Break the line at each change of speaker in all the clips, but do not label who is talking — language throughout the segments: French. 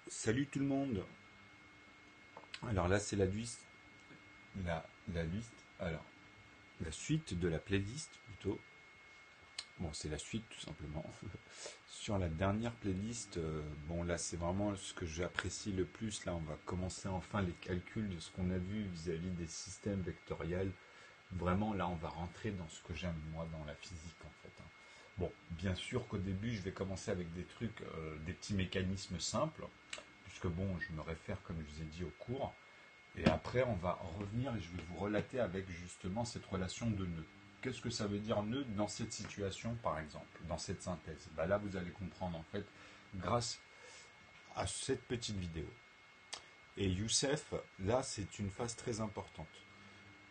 Salut tout le monde. Alors là, c'est la liste, alors la suite de la playlist plutôt. Bon, c'est la suite tout simplement. Sur la dernière playlist, bon là, c'est vraiment ce que j'apprécie le plus. Là, on va commencer enfin les calculs de ce qu'on a vu vis-à-vis des systèmes vectoriels. Vraiment, là, on va rentrer dans ce que j'aime moi dans la physique en fait, hein. Bon, bien sûr qu'au début, je vais commencer avec des trucs, des petits mécanismes simples, puisque bon, je me réfère, comme je vous ai dit, au cours. Et après, on va revenir et je vais vous relater avec justement cette relation de nœud. Qu'est-ce que ça veut dire nœud dans cette situation, par exemple, dans cette synthèse? Bah là, vous allez comprendre en fait grâce à cette petite vidéo. Et Youssef, là, c'est une phase très importante.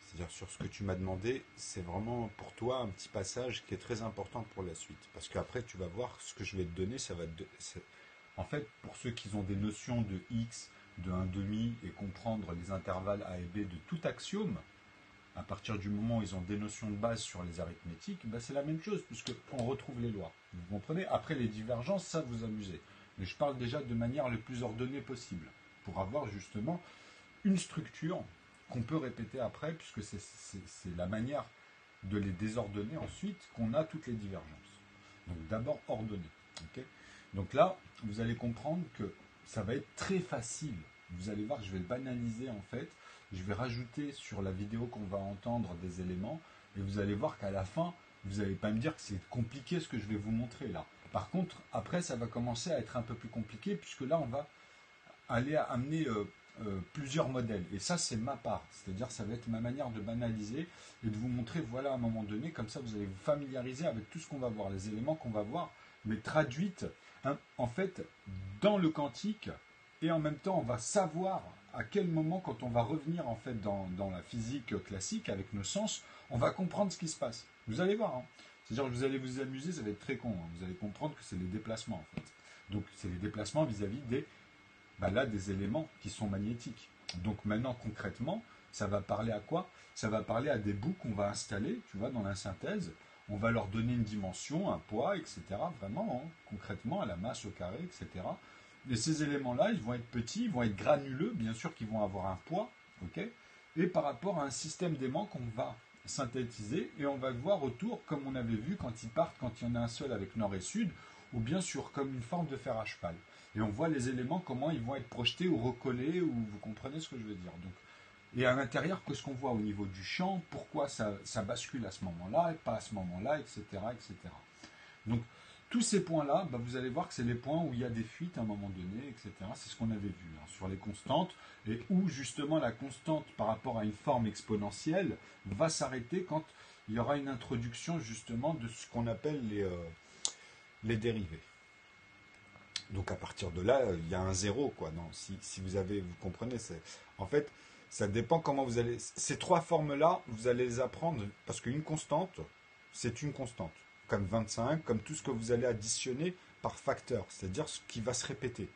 C'est-à-dire sur ce que tu m'as demandé, c'est vraiment pour toi un petit passage qui est très important pour la suite. Parce qu'après, tu vas voir ce que je vais te donner, ça va en fait, pour ceux qui ont des notions de x, de 1 demi et comprendre les intervalles a et b de tout axiome, à partir du moment où ils ont des notions de base sur les arithmétiques, ben c'est la même chose, puisqu'on retrouve les lois. Vous comprenez? Après les divergences, ça vous amusez. Mais je parle déjà de manière le plus ordonnée possible, pour avoir justement une structure qu'on peut répéter après, puisque c'est la manière de les désordonner ensuite qu'on a toutes les divergences. Donc d'abord ordonner. Okay, donc là, vous allez comprendre que ça va être très facile. Vous allez voir que je vais le banaliser en fait. Je vais rajouter sur la vidéo qu'on va entendre des éléments et vous allez voir qu'à la fin, vous n'allez pas me dire que c'est compliqué ce que je vais vous montrer là. Par contre, après, ça va commencer à être un peu plus compliqué puisque là, on va aller amener plusieurs modèles. Et ça, c'est ma part. C'est-à-dire, ça va être ma manière de banaliser et de vous montrer, voilà, à un moment donné, comme ça, vous allez vous familiariser avec tout ce qu'on va voir, les éléments qu'on va voir, mais traduites, hein, en fait, dans le quantique. Et en même temps, on va savoir à quel moment, quand on va revenir en fait dans la physique classique avec nos sens, on va comprendre ce qui se passe. Vous allez voir, hein. C'est-à-dire que vous allez vous amuser, ça va être très con, hein. Vous allez comprendre que c'est les déplacements en fait. Donc c'est les déplacements vis-à-vis des éléments qui sont magnétiques. Donc maintenant concrètement, ça va parler à quoi? Ça va parler à des bouts qu'on va installer, tu vois, dans la synthèse. On va leur donner une dimension, un poids, etc. Vraiment, hein, concrètement, à la masse, au carré, etc. Et ces éléments-là, ils vont être petits, ils vont être granuleux, bien sûr qu'ils vont avoir un poids, ok? Et par rapport à un système d'aimants qu'on va synthétiser, et on va le voir autour, comme on avait vu quand ils partent, quand il y en a un seul avec nord et sud, ou bien sûr comme une forme de fer à cheval. Et on voit les éléments, comment ils vont être projetés ou recollés, ou vous comprenez ce que je veux dire. Donc, et à l'intérieur, qu'est-ce qu'on voit au niveau du champ, pourquoi ça bascule à ce moment-là, et pas à ce moment-là, etc., etc. Donc, tous ces points-là, bah, vous allez voir que c'est les points où il y a des fuites à un moment donné, etc. C'est ce qu'on avait vu, hein, sur les constantes, et où justement la constante par rapport à une forme exponentielle va s'arrêter quand il y aura une introduction justement de ce qu'on appelle les dérivés. Donc à partir de là, il y a un zéro, quoi. Non, si vous comprenez, en fait, ça dépend comment vous allez. Ces trois formes-là, vous allez les apprendre parce qu'une constante, c'est une constante. Comme 25, comme tout ce que vous allez additionner par facteur, c'est-à-dire ce qui va se répéter.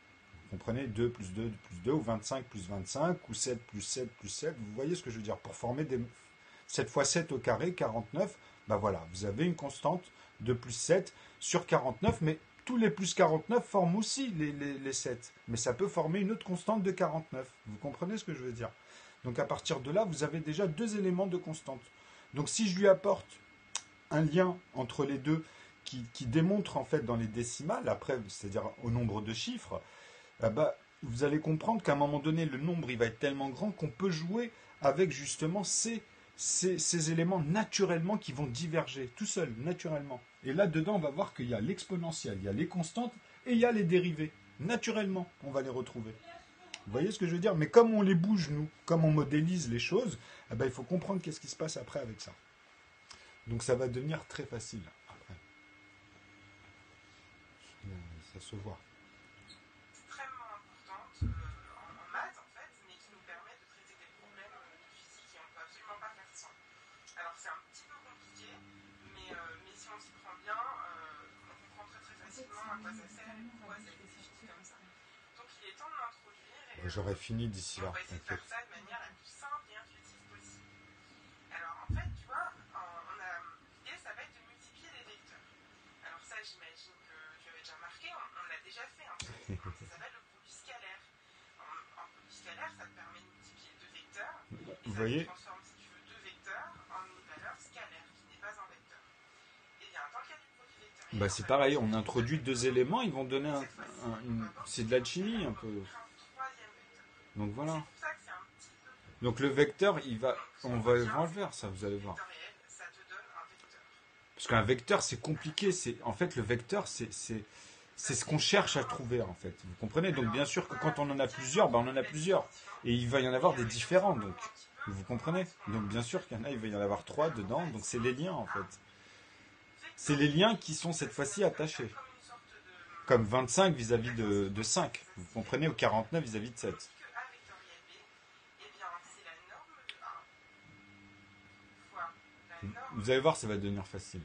Vous comprenez? 2 plus 2, ou 25 plus 25, ou 7 plus 7 plus 7. Vous voyez ce que je veux dire? Pour former 7 fois 7 au carré, 49, ben voilà, vous avez une constante de plus 7 sur 49, mais tous les plus 49 forment aussi les 7. Mais ça peut former une autre constante de 49. Vous comprenez ce que je veux dire? Donc à partir de là, vous avez déjà deux éléments de constante. Donc si je lui apporte un lien entre les deux qui démontre en fait dans les décimales, après, c'est-à-dire au nombre de chiffres, bah, vous allez comprendre qu'à un moment donné, le nombre il va être tellement grand qu'on peut jouer avec justement ces éléments naturellement qui vont diverger, tout seul, naturellement. Et là-dedans, on va voir qu'il y a l'exponentielle, il y a les constantes et il y a les dérivés. Naturellement, on va les retrouver. Vous voyez ce que je veux dire? Mais comme on les bouge, nous, comme on modélise les choses, eh ben, il faut comprendre qu'est-ce qui se passe après avec ça. Donc ça va devenir très facile après. Ça se voit.
Extrêmement importante en maths en fait, mais qui nous permet de traiter des problèmes de physique et on ne peut absolument pas faire sans. Alors c'est un petit peu compliqué, mais si on s'y prend bien, on comprend très très facilement à quoi ça sert et pourquoi ça a été défini comme ça. Donc il est temps de l'introduire et
j'aurai fini d'ici là.
on va essayer de faire ça de manière la plus simple et intuitive possible. Alors en fait, tu vois, l'idée ça va être de multiplier les vecteurs. Alors ça j'imagine que tu avais déjà marqué, on l'a déjà fait, hein, ça s'appelle le produit scalaire.
vous voyez,
transforme, si tu veux, deux vecteurs en une valeur scalaire qui n'est pas un vecteur. Et bien, dans le cas du produit vectoriel,
bah c'est pareil, on introduit deux éléments, ils vont donner c'est de l'alchimie un peu.
un troisième vecteur.
Donc voilà.
C'est pour ça que c'est un petit peu.
Donc le vecteur, on va le
Vectoriel,
voir, ça, vous allez voir.
ça te donne un vecteur.
Parce qu'un vecteur, c'est compliqué. En fait, le vecteur, c'est ce qu'on cherche à trouver, en fait. Vous comprenez? Donc, bien sûr que quand on en a plusieurs, ben, on en a plusieurs. Et il va y en avoir des différents, donc. Vous comprenez? Donc, bien sûr qu'il y en a, il va y en avoir 3 dedans. Donc, c'est les liens, en fait. C'est les liens qui sont cette fois-ci attachés. Comme 25 vis-à-vis de 5. Vous comprenez? Ou 49 vis-à-vis de 7. Vous allez voir, ça va devenir facile.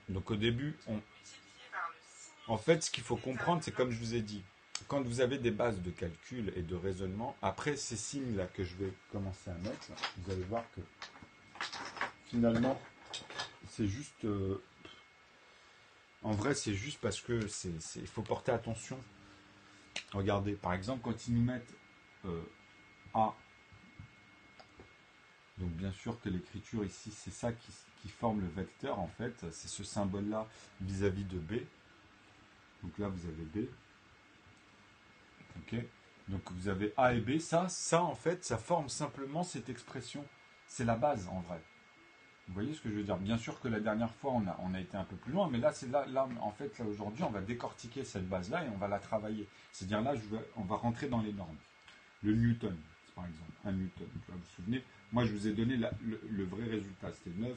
Donc au début, en fait, ce qu'il faut comprendre, c'est comme je vous ai dit, quand vous avez des bases de calcul et de raisonnement, après ces signes-là que je vais commencer à mettre, vous allez voir que finalement, c'est juste... en vrai, c'est juste parce que il faut porter attention. Regardez, par exemple, quand ils nous mettent A, donc bien sûr que l'écriture ici, c'est ça qui forme le vecteur en fait, c'est ce symbole-là vis-à-vis de B. Donc là vous avez B. Ok. Donc vous avez A et B. Ça en fait, ça forme simplement cette expression. C'est la base en vrai. Vous voyez ce que je veux dire? Bien sûr que la dernière fois on a été un peu plus loin, mais là c'est là en fait là aujourd'hui on va décortiquer cette base-là et on va la travailler. C'est-à-dire là on va rentrer dans les normes. Le Newton, par exemple, un Newton. Vous vous souvenez? Moi, je vous ai donné le vrai résultat, c'était 9.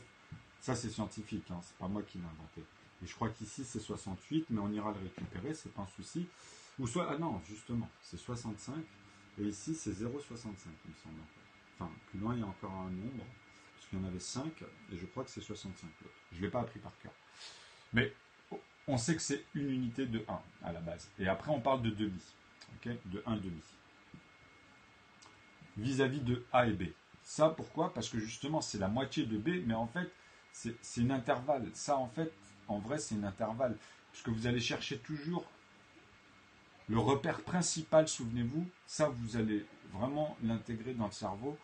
Ça, c'est scientifique, hein, c'est pas moi qui l'ai inventé. Et je crois qu'ici, c'est 68, mais on ira le récupérer, c'est pas un souci. Ou soit, ah non, justement, c'est 65, et ici, c'est 0,65, il me semble. Enfin, plus loin, il y a encore un nombre, parce qu'il y en avait 5, et je crois que c'est 65 l'autre. Je ne l'ai pas appris par cœur. Mais on sait que c'est une unité de 1 à la base. Et après, on parle de demi, ok, de 1 demi. Vis-à-vis de A et B. Ça, pourquoi? Parce que justement, c'est la moitié de B, mais en fait, c'est une intervalle. Ça, en fait, en vrai, c'est une intervalle. Puisque vous allez chercher toujours le repère principal, souvenez-vous. Ça, vous allez vraiment l'intégrer dans le cerveau,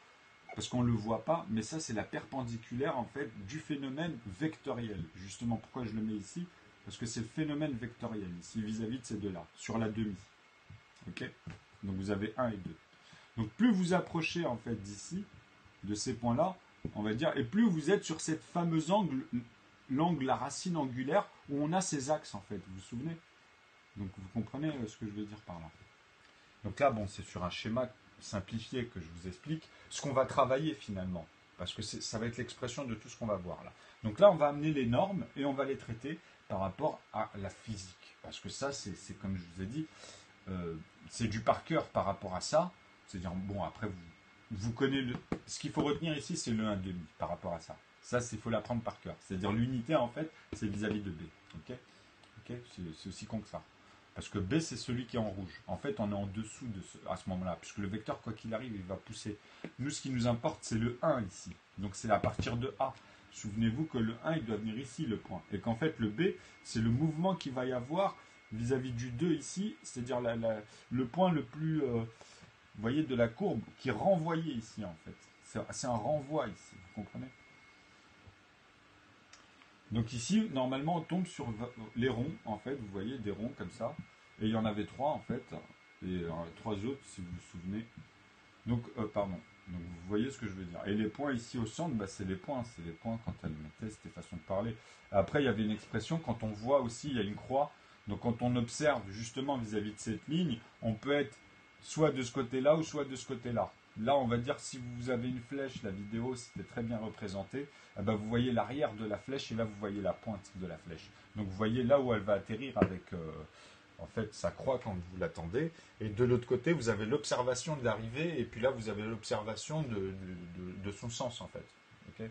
parce qu'on ne le voit pas, mais ça, c'est la perpendiculaire, en fait, du phénomène vectoriel. Justement, pourquoi je le mets ici? Parce que c'est le phénomène vectoriel, ici, vis-à-vis de ces deux-là, sur la demi. Ok? Donc, vous avez 1 et 2. Donc, plus vous approchez, en fait, d'ici, de ces points-là, on va dire, et plus vous êtes sur cette fameuse l'angle, la racine angulaire, où on a ces axes, en fait, vous vous souvenez? Donc vous comprenez ce que je veux dire par là. Donc là, bon, c'est sur un schéma simplifié que je vous explique ce qu'on va travailler finalement, parce que ça va être l'expression de tout ce qu'on va voir là. Donc là, on va amener les normes et on va les traiter par rapport à la physique, parce que ça, c'est comme je vous ai dit, c'est du par cœur par rapport à ça, c'est-à-dire, bon, après, vous connaissez ce qu'il faut retenir ici, c'est le 1,5 par rapport à ça. Ça, il faut l'apprendre par cœur. C'est-à-dire l'unité, en fait, c'est vis-à-vis de B. Ok, c'est aussi con que ça. Parce que B, c'est celui qui est en rouge. En fait, on est en dessous à ce moment-là, puisque le vecteur, quoi qu'il arrive, il va pousser. Nous, ce qui nous importe, c'est le 1 ici. Donc, c'est à partir de A. Souvenez-vous que le 1, il doit venir ici, le point. Et qu'en fait, le B, c'est le mouvement qu'il va y avoir vis-à-vis du 2 ici, c'est-à-dire le point le plus... vous voyez, de la courbe qui est renvoyée ici, en fait. C'est un renvoi ici, vous comprenez? Donc ici, normalement, on tombe sur les ronds, en fait. Vous voyez, des ronds comme ça. Et il y en avait 3, en fait. Et 3 autres, si vous vous souvenez. Donc, pardon. Donc, vous voyez ce que je veux dire. Et les points ici au centre, bah, c'est les points. C'est les points quand elle mettait, c'était façon de parler. Après, il y avait une expression, quand on voit aussi, il y a une croix. Donc, quand on observe justement vis-à-vis de cette ligne, on peut être soit de ce côté-là ou soit de ce côté-là. Là, on va dire, si vous avez une flèche, la vidéo, c'était très bien représenté, eh ben, vous voyez l'arrière de la flèche et là, vous voyez la pointe de la flèche. Donc, vous voyez là où elle va atterrir avec, en fait, sa croix quand vous l'attendez. Et de l'autre côté, vous avez l'observation de l'arrivée et puis là, vous avez l'observation de son sens, en fait. Okay,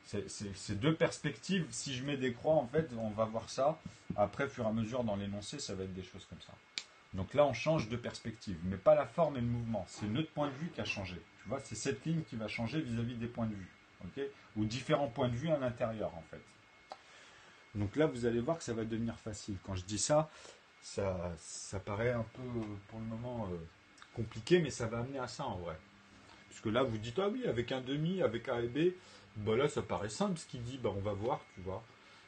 c'est deux perspectives. Si je mets des croix, en fait, on va voir ça. Après, au fur et à mesure, dans l'énoncé, ça va être des choses comme ça. Donc là, on change de perspective, mais pas la forme et le mouvement. C'est notre point de vue qui a changé. Tu vois, c'est cette ligne qui va changer vis-à-vis des points de vue. Okay, ou différents points de vue à l'intérieur, en fait. Donc là, vous allez voir que ça va devenir facile. Quand je dis ça, ça paraît un peu, pour le moment, compliqué, mais ça va amener à ça, en vrai. Puisque là, vous dites, ah oui, avec un demi, avec A et B, bah là, ça paraît simple ce qu'il dit, bah on va voir, tu vois.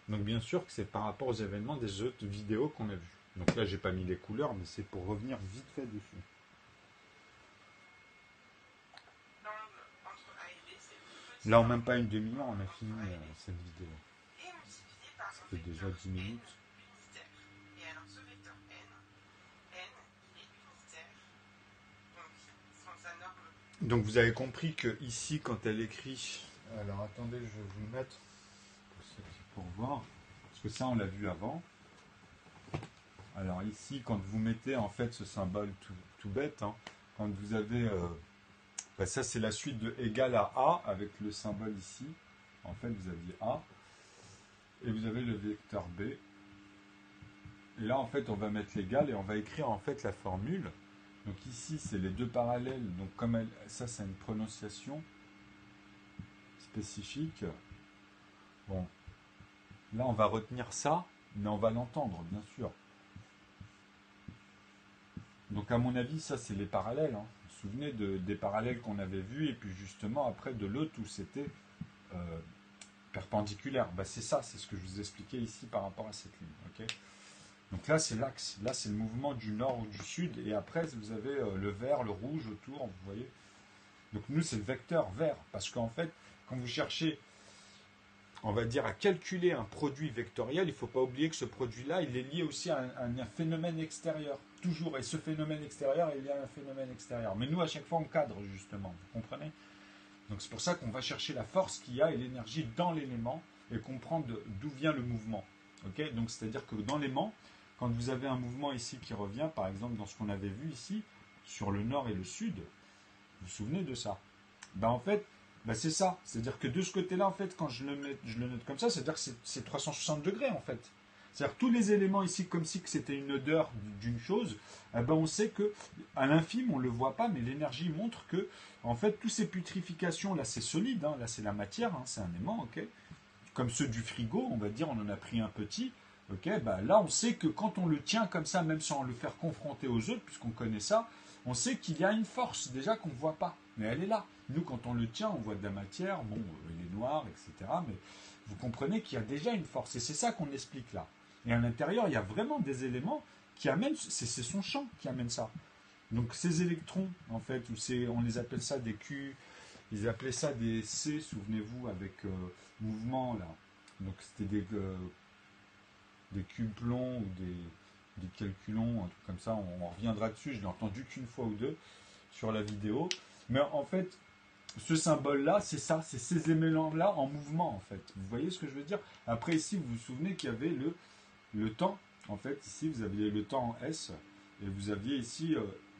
Donc bien sûr que c'est par rapport aux événements des autres vidéos qu'on a vues. Donc là, j'ai pas mis les couleurs, mais c'est pour revenir vite fait dessus.
L'angle entre A et B, c'est le petit
Là, en
angle
même pas une demi-heure, on a fini
entre A et B.
cette vidéo.
Et multiplié par
Ça
un
fait déjà
vecteur
10 minutes.
n unitaire. Et alors ce vecteur n, il est unitaire. Donc sans sa norme.
Donc vous avez compris que ici, quand elle écrit... Alors attendez, je vais vous mettre pour voir. Parce que ça, on l'a vu avant. Alors ici, quand vous mettez en fait ce symbole tout bête, hein, quand vous avez... bah, ça, c'est la suite de égal à A avec le symbole ici. En fait, vous aviez A. Et vous avez le vecteur B. Et là, en fait, on va mettre l'égal et on va écrire en fait la formule. Donc ici, c'est les deux parallèles. Donc comme ça, c'est une prononciation spécifique. Bon, là, on va retenir ça, mais on va l'entendre, bien sûr. Donc à mon avis, ça, c'est les parallèles. Hein. Vous vous souvenez des parallèles qu'on avait vus, et puis justement, après, de l'autre où c'était perpendiculaire. Bah, c'est ça, c'est ce que je vous expliquais ici par rapport à cette ligne. Okay, donc là, c'est l'axe. Là, c'est le mouvement du nord ou du sud. Et après, vous avez le vert, le rouge autour, vous voyez. Donc nous, c'est le vecteur vert. Parce qu'en fait, quand vous cherchez, on va dire, à calculer un produit vectoriel, il ne faut pas oublier que ce produit-là, il est lié aussi à un phénomène extérieur. Toujours. Et ce phénomène extérieur, il y a un phénomène extérieur. Mais nous, à chaque fois, on cadre, justement. Vous comprenez ? Donc c'est pour ça qu'on va chercher la force qu'il y a et l'énergie dans l'élément et comprendre d'où vient le mouvement. Okay, donc c'est-à-dire que dans l'aimant, quand vous avez un mouvement ici qui revient, par exemple dans ce qu'on avait vu ici, sur le nord et le sud, vous vous souvenez de ça? Ben en fait, c'est ça. C'est-à-dire que de ce côté-là, en fait, quand je le note comme ça, c'est-à-dire que c'est 360 degrés en fait. C'est-à-dire que tous les éléments ici, comme si c'était une odeur d'une chose, on sait que à l'infime, on ne le voit pas, mais l'énergie montre que, en fait, toutes ces putrifications, là c'est solide, hein, là c'est la matière, hein, c'est un aimant, ok, comme ceux du frigo, on va dire, on en a pris un petit, ok, là on sait que quand on le tient comme ça, même sans le faire confronter aux autres, puisqu'on connaît ça, on sait qu'il y a une force déjà qu'on ne voit pas, mais elle est là. Nous, quand on le tient, on voit de la matière, bon, il est noir, etc., mais vous comprenez qu'il y a déjà une force, et c'est ça qu'on explique là. Et à l'intérieur, il y a vraiment des éléments qui amènent, c'est son champ qui amène ça. Donc ces électrons, en fait, on les appelle ça des Q, ils appelaient ça des C, souvenez-vous, avec mouvement là. Donc c'était des cuplons ou des calculons, un truc comme ça, on reviendra dessus, je l'ai entendu qu'une fois ou deux sur la vidéo. Mais en fait, ce symbole-là, c'est ça, c'est ces éléments-là en mouvement, en fait. Vous voyez ce que je veux dire? Après, ici, vous vous souvenez qu'il y avait le temps. En fait, ici, vous aviez le temps en S, et vous aviez ici,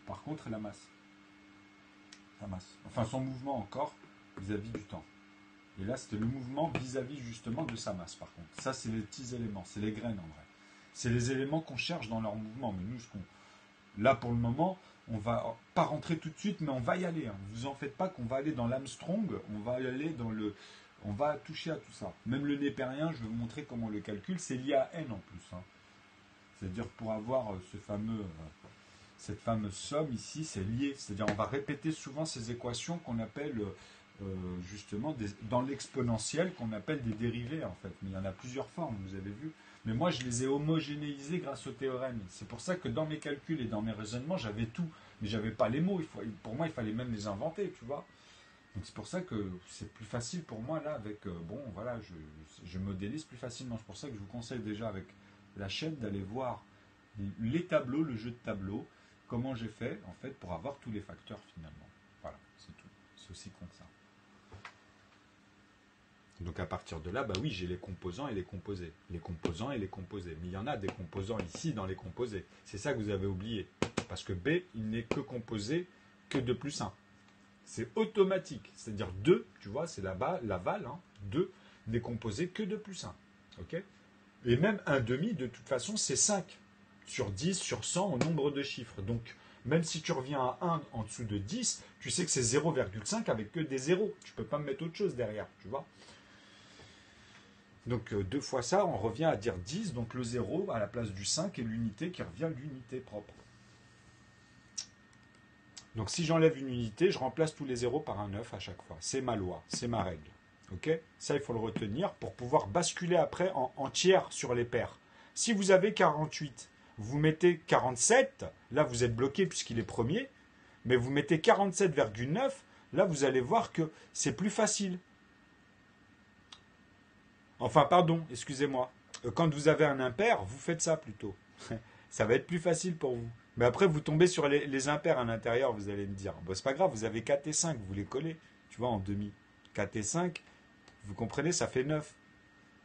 par contre, la masse. La masse. Enfin, son mouvement encore, vis-à-vis du temps. Et là, c'était le mouvement vis-à-vis, justement, de sa masse, par contre. Ça, c'est les petits éléments, c'est les graines, en vrai. C'est les éléments qu'on cherche dans leur mouvement. Mais nous, là, pour le moment, on va pas rentrer tout de suite, mais on va y aller. Hein. Vous en faites pas qu'on va aller dans l'Armstrong, on va y aller on va toucher à tout ça. Même le népérien, je vais vous montrer comment on le calcule, c'est lié à n en plus. Hein. C'est-à-dire pour avoir cette fameuse somme ici, c'est lié. C'est-à-dire on va répéter souvent ces équations qu'on appelle justement dans l'exponentiel, qu'on appelle des dérivés en fait. Mais il y en a plusieurs formes, vous avez vu. Mais moi, je les ai homogénéisés grâce au théorème. C'est pour ça que dans mes calculs et dans mes raisonnements, j'avais tout. Mais j'avais pas les mots. Pour moi, il fallait même les inventer, tu vois. Donc c'est pour ça que c'est plus facile pour moi là avec voilà, je modélise plus facilement. C'est pour ça que je vous conseille déjà avec la chaîne d'aller voir les tableaux, le jeu de tableaux, comment j'ai fait en fait pour avoir tous les facteurs finalement. Voilà, c'est tout. C'est aussi con ça. Donc à partir de là, oui, j'ai les composants et les composés. Les composants et les composés. Mais il y en a des composants ici dans les composés. C'est ça que vous avez oublié. Parce que B, il n'est que composé que de plus 1. C'est automatique. C'est-à-dire 2, tu vois, c'est l'aval, 2 n'est composé que de plus 1. Okay, et même un demi, de toute façon, c'est 5. Sur 10, sur 100, au nombre de chiffres. Donc, même si tu reviens à 1 en dessous de 10, tu sais que c'est 0,5 avec que des zéros. Tu ne peux pas me mettre autre chose derrière, tu vois. Donc, 2 fois ça, on revient à dire 10. Donc, le 0 à la place du 5 et l'unité qui revient l'unité propre. Donc si j'enlève une unité, je remplace tous les zéros par un 9 à chaque fois. C'est ma loi, c'est ma règle. Ok? Ça, il faut le retenir pour pouvoir basculer après en tiers sur les paires. Si vous avez 48, vous mettez 47, là vous êtes bloqué puisqu'il est premier, mais vous mettez 47,9, là vous allez voir que c'est plus facile. Enfin, pardon, excusez-moi. Quand vous avez un impair, vous faites ça plutôt. Ça va être plus facile pour vous. Mais après, vous tombez sur les impairs à l'intérieur, vous allez me dire. Bon, c'est pas grave, vous avez 4 et 5, vous les collez, tu vois, en demi. 4 et 5, vous comprenez, ça fait 9.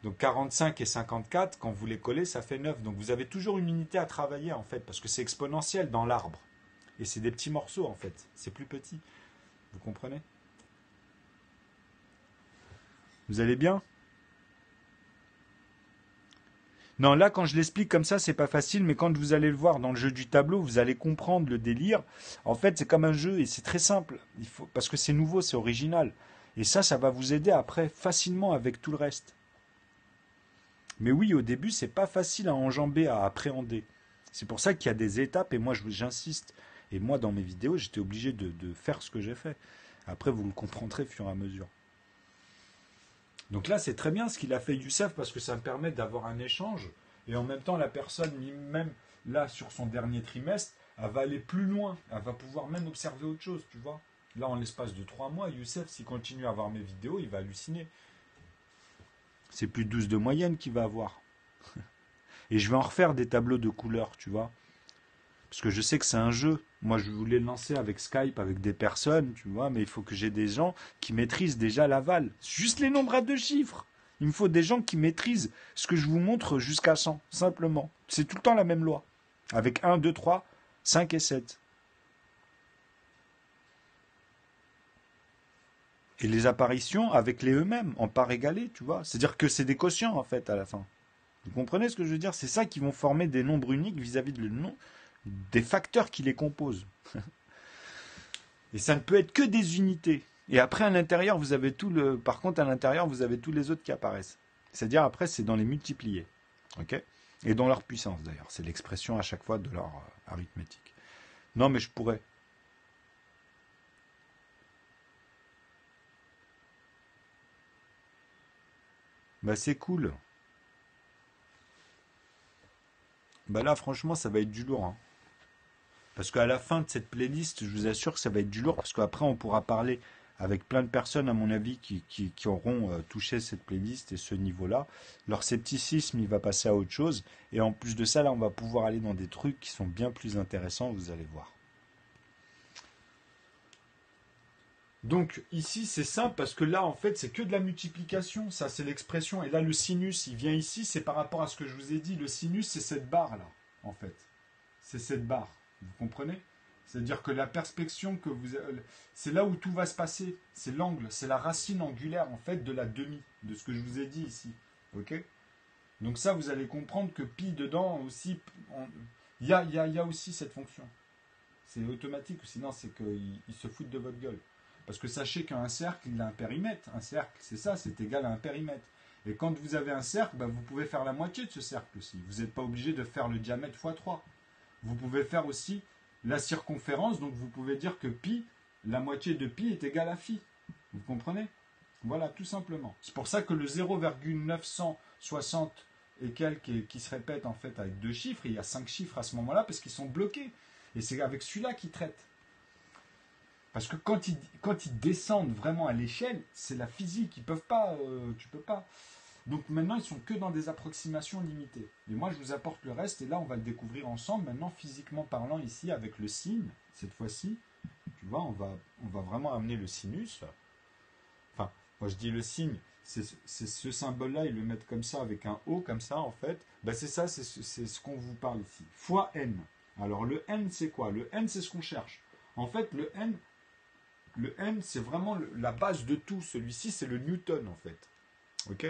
Donc 45 et 54, quand vous les collez, ça fait 9. Donc vous avez toujours une unité à travailler, en fait, parce que c'est exponentiel dans l'arbre. Et c'est des petits morceaux, en fait. C'est plus petit. Vous comprenez? Vous allez bien? Non, là, quand je l'explique comme ça, c'est pas facile, mais quand vous allez le voir dans le jeu du tableau, vous allez comprendre le délire. En fait, c'est comme un jeu et c'est très simple. Parce que c'est nouveau, c'est original. Et ça va vous aider après facilement avec tout le reste. Mais oui, au début, c'est pas facile à enjamber, à appréhender. C'est pour ça qu'il y a des étapes et moi, j'insiste. Et moi, dans mes vidéos, j'étais obligé de faire ce que j'ai fait. Après, vous le comprendrez au fur et à mesure. Donc là, c'est très bien ce qu'il a fait Youssef parce que ça me permet d'avoir un échange. Et en même temps, la personne, même là, sur son dernier trimestre, elle va aller plus loin. Elle va pouvoir même observer autre chose, tu vois. Là, en l'espace de 3 mois, Youssef, s'il continue à voir mes vidéos, il va halluciner. C'est plus de 12 de moyenne qu'il va avoir. Et je vais en refaire des tableaux de couleurs, tu vois. Parce que je sais que c'est un jeu. Moi, je voulais le lancer avec Skype, avec des personnes, tu vois, mais il faut que j'ai des gens qui maîtrisent déjà l'aval. Juste les nombres à deux chiffres. Il me faut des gens qui maîtrisent ce que je vous montre jusqu'à 100, simplement. C'est tout le temps la même loi. Avec 1, 2, 3, 5 et 7. Et les apparitions avec les eux-mêmes, en part égalée, tu vois. C'est-à-dire que c'est des quotients, en fait, à la fin. Vous comprenez ce que je veux dire? C'est ça qui vont former des nombres uniques vis-à-vis de le nom, des facteurs qui les composent. Et ça ne peut être que des unités. Et après, à l'intérieur, vous avez tout le. Par contre, à l'intérieur, vous avez tous les autres qui apparaissent. C'est-à-dire, après, c'est dans les multipliés. Ok? Et dans leur puissance, d'ailleurs. C'est l'expression à chaque fois de leur arithmétique. Non, mais je pourrais. Bah, c'est cool. Bah là, franchement, ça va être du lourd, hein. Parce qu'à la fin de cette playlist, je vous assure que ça va être du lourd, parce qu'après, on pourra parler avec plein de personnes, à mon avis, qui auront touché cette playlist et ce niveau-là. Leur scepticisme, il va passer à autre chose. Et en plus de ça, là, on va pouvoir aller dans des trucs qui sont bien plus intéressants, vous allez voir. Donc ici, c'est simple, parce que là, en fait, c'est que de la multiplication. Ça, c'est l'expression. Et là, le sinus, il vient ici, c'est par rapport à ce que je vous ai dit. Le sinus, c'est cette barre-là, en fait. C'est cette barre. Vous comprenez? C'est-à-dire que la perspection que vous... C'est là où tout va se passer. C'est l'angle, c'est la racine angulaire, en fait, de la demi, de ce que je vous ai dit ici. Ok? Donc ça, vous allez comprendre que pi dedans aussi... Il y a aussi cette fonction. C'est automatique, sinon c'est qu'ils se foutent de votre gueule. Parce que sachez qu'un cercle, il a un périmètre. Un cercle, c'est ça, c'est égal à un périmètre. Et quand vous avez un cercle, bah, vous pouvez faire la moitié de ce cercle aussi. Vous n'êtes pas obligé de faire le diamètre x 3. Vous pouvez faire aussi la circonférence, donc vous pouvez dire que pi, la moitié de pi est égale à phi. Vous comprenez? Voilà, tout simplement. C'est pour ça que le 0,960 et quelques qui se répète en fait avec deux chiffres, il y a 5 chiffres à ce moment-là parce qu'ils sont bloqués. Et c'est avec celui-là qu'ils traitent. Parce que quand ils descendent vraiment à l'échelle, c'est la physique, ils peuvent pas, tu peux pas. Donc maintenant, ils sont que dans des approximations limitées. Et moi, je vous apporte le reste, et là, on va le découvrir ensemble, maintenant, physiquement parlant, ici, avec le signe, cette fois-ci. Tu vois, on va vraiment amener le sinus. Enfin, moi, je dis le signe, c'est ce symbole-là, ils le mettent comme ça, avec un O, comme ça, en fait. Ben, c'est ça, c'est ce qu'on vous parle ici. Fois n. Alors, le n, c'est quoi? Le n, c'est ce qu'on cherche. En fait, le n, c'est vraiment la base de tout. Celui-ci, c'est le Newton, en fait. Ok?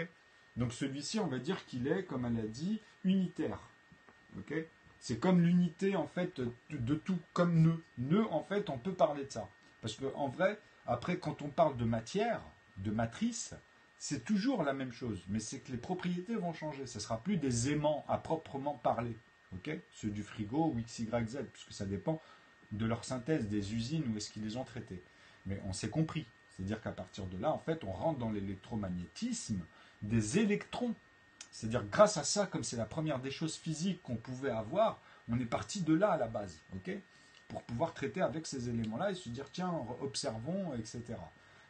Donc celui-ci, on va dire qu'il est, comme elle a dit, unitaire. Ok? C'est comme l'unité, en fait, de tout, comme nœud. Nœud, en fait, on peut parler de ça. Parce qu'en vrai, après, quand on parle de matière, de matrice, c'est toujours la même chose. Mais c'est que les propriétés vont changer. Ce ne sera plus des aimants à proprement parler. Ok? Ceux du frigo ou x, y, z, puisque ça dépend de leur synthèse, des usines, où est-ce qu'ils les ont traités. Mais on s'est compris. C'est-à-dire qu'à partir de là, en fait, on rentre dans l'électromagnétisme des électrons. C'est-à-dire grâce à ça, comme c'est la première des choses physiques qu'on pouvait avoir, on est parti de là à la base, ok, pour pouvoir traiter avec ces éléments-là et se dire, tiens, observons, etc.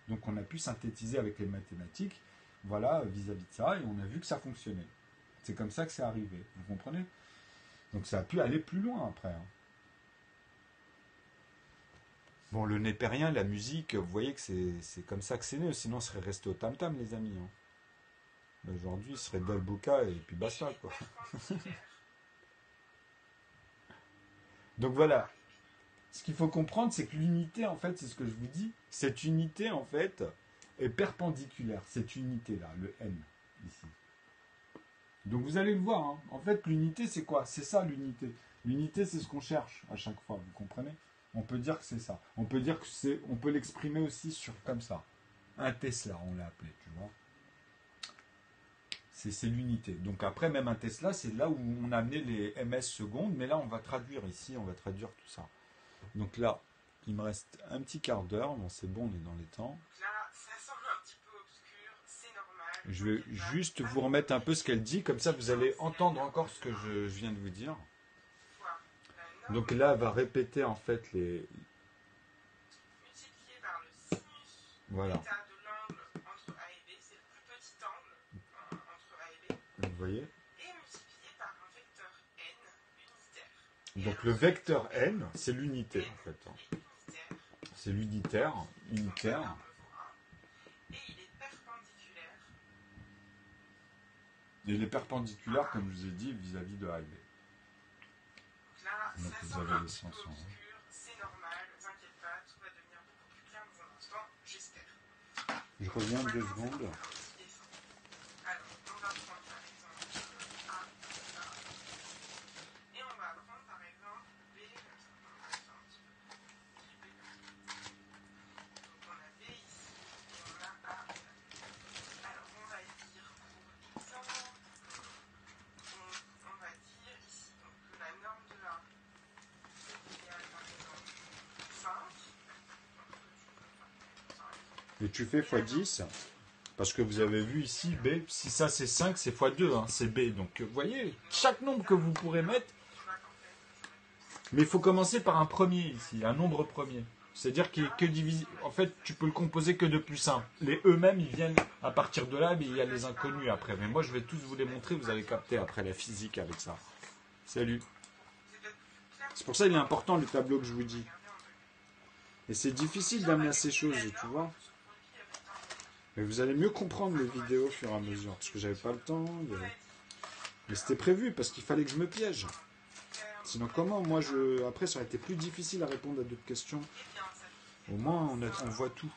Donc on a pu synthétiser avec les mathématiques, voilà, vis-à-vis de ça, et on a vu que ça fonctionnait. C'est comme ça que c'est arrivé, vous comprenez? Donc ça a pu aller plus loin après. Hein. Bon, le népérien, la musique, vous voyez que c'est comme ça que c'est né, sinon on serait resté au tam-tam, les amis. Hein. Aujourd'hui, ce serait Dalbuka et puis basta, quoi. Donc voilà. Ce qu'il faut comprendre, c'est que l'unité, en fait, c'est ce que je vous dis, cette unité, en fait, est perpendiculaire. Cette unité-là, le N, ici. Donc vous allez le voir. Hein. En fait, l'unité, c'est quoi? C'est ça, l'unité. L'unité, c'est ce qu'on cherche à chaque fois, vous comprenez? On peut dire que c'est ça. On peut dire que c'est. On peut l'exprimer aussi sur comme ça. Un Tesla, on l'a appelé, tu vois. C'est l'unité. Donc après, même un Tesla, c'est là où on a amené les ms secondes, mais là, on va traduire ici, on va traduire tout ça. Donc là, il me reste un petit quart d'heure. Bon, c'est bon, on est dans les temps.
Là, ça semble un petit peu obscur, c'est normal.
Je vais juste vous remettre un peu ce qu'elle dit, comme ça vous allez entendre encore ce que je viens de vous dire. Donc là, elle va répéter en fait les...
Multiplié par le sinus
Voilà.
d'état de l'angle entre A et B, c'est le plus petit angle entre A et B,
Vous voyez?
et multiplié par un vecteur n unitaire.
Donc le vecteur n, c'est l'unité en fait. C'est l'unitaire, unitaire.
Et il est perpendiculaire.
Et il est perpendiculaire, comme je vous ai dit, vis-à-vis de A et B.
Donc là,
Donc
ça
vous
semble
avez
un
les
petit peu
sens.
obscur, c'est normal, ne vous inquiétez pas, tout va devenir beaucoup plus clair dans un instant, j'espère.
Je reviens 2
Maintenant,
secondes.
alors, on va prendre par exemple A, A. Et on va prendre par exemple B, comme ça. On va faire un petit peu B comme ça. Donc on a B ici et on a A. Alors on va dire pour exemple, on va dire ici donc, que la norme de A est égale par exemple 5.
Et tu fais x10, parce que vous avez vu ici, B, si ça c'est 5, c'est x2, hein, c'est B. Donc vous voyez, chaque nombre que vous pourrez mettre, mais il faut commencer par un premier ici, un nombre premier. C'est-à-dire qu'il est que divisé. En fait, tu peux le composer que de plus simple. Les eux-mêmes, ils viennent à partir de là, mais il y a les inconnus après. Mais moi, je vais tous vous les montrer, vous allez capter après la physique avec ça. Salut. C'est pour ça qu'il est important le tableau que je vous dis. Et c'est difficile d'amener à ces choses, tu vois. Mais vous allez mieux comprendre les vidéos au fur et à mesure. Parce que j'avais pas le temps. Mais c'était prévu, parce qu'il fallait que je me piège. Sinon, comment? Moi, après, ça aurait été plus difficile à répondre à d'autres questions. Au moins, on voit tout.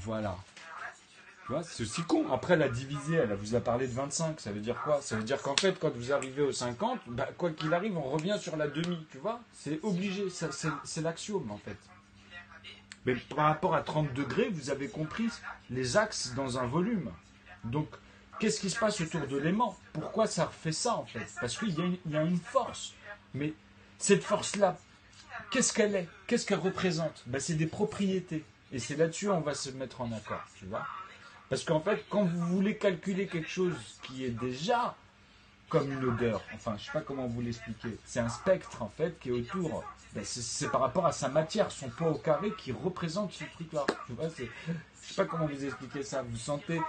Voilà. Tu vois, c'est aussi con. Après, la divisée, elle vous a parlé de 25. Ça veut dire quoi? Ça veut dire qu'en fait, quand vous arrivez au 50, bah, quoi qu'il arrive, on revient sur la demi. Tu vois? C'est obligé. C'est l'axiome, en fait. Mais par rapport à 30 degrés, vous avez compris les axes dans un volume. Donc, qu'est-ce qui se passe autour de l'aimant? Pourquoi ça refait ça, en fait? Parce qu'il y a une force. Mais cette force-là, qu'est-ce qu'elle est? Qu'est-ce qu'elle représente? Ben, c'est des propriétés. Et c'est là-dessus qu'on va se mettre en accord, tu vois. Parce qu'en fait, quand vous voulez calculer quelque chose qui est déjà comme une odeur, enfin, je ne sais pas comment vous l'expliquer, c'est un spectre, en fait, qui est autour, ben, c'est par rapport à sa matière, son poids au carré, qui représente ce truc-là. Tu vois, je ne sais pas comment vous expliquer ça. Vous sentez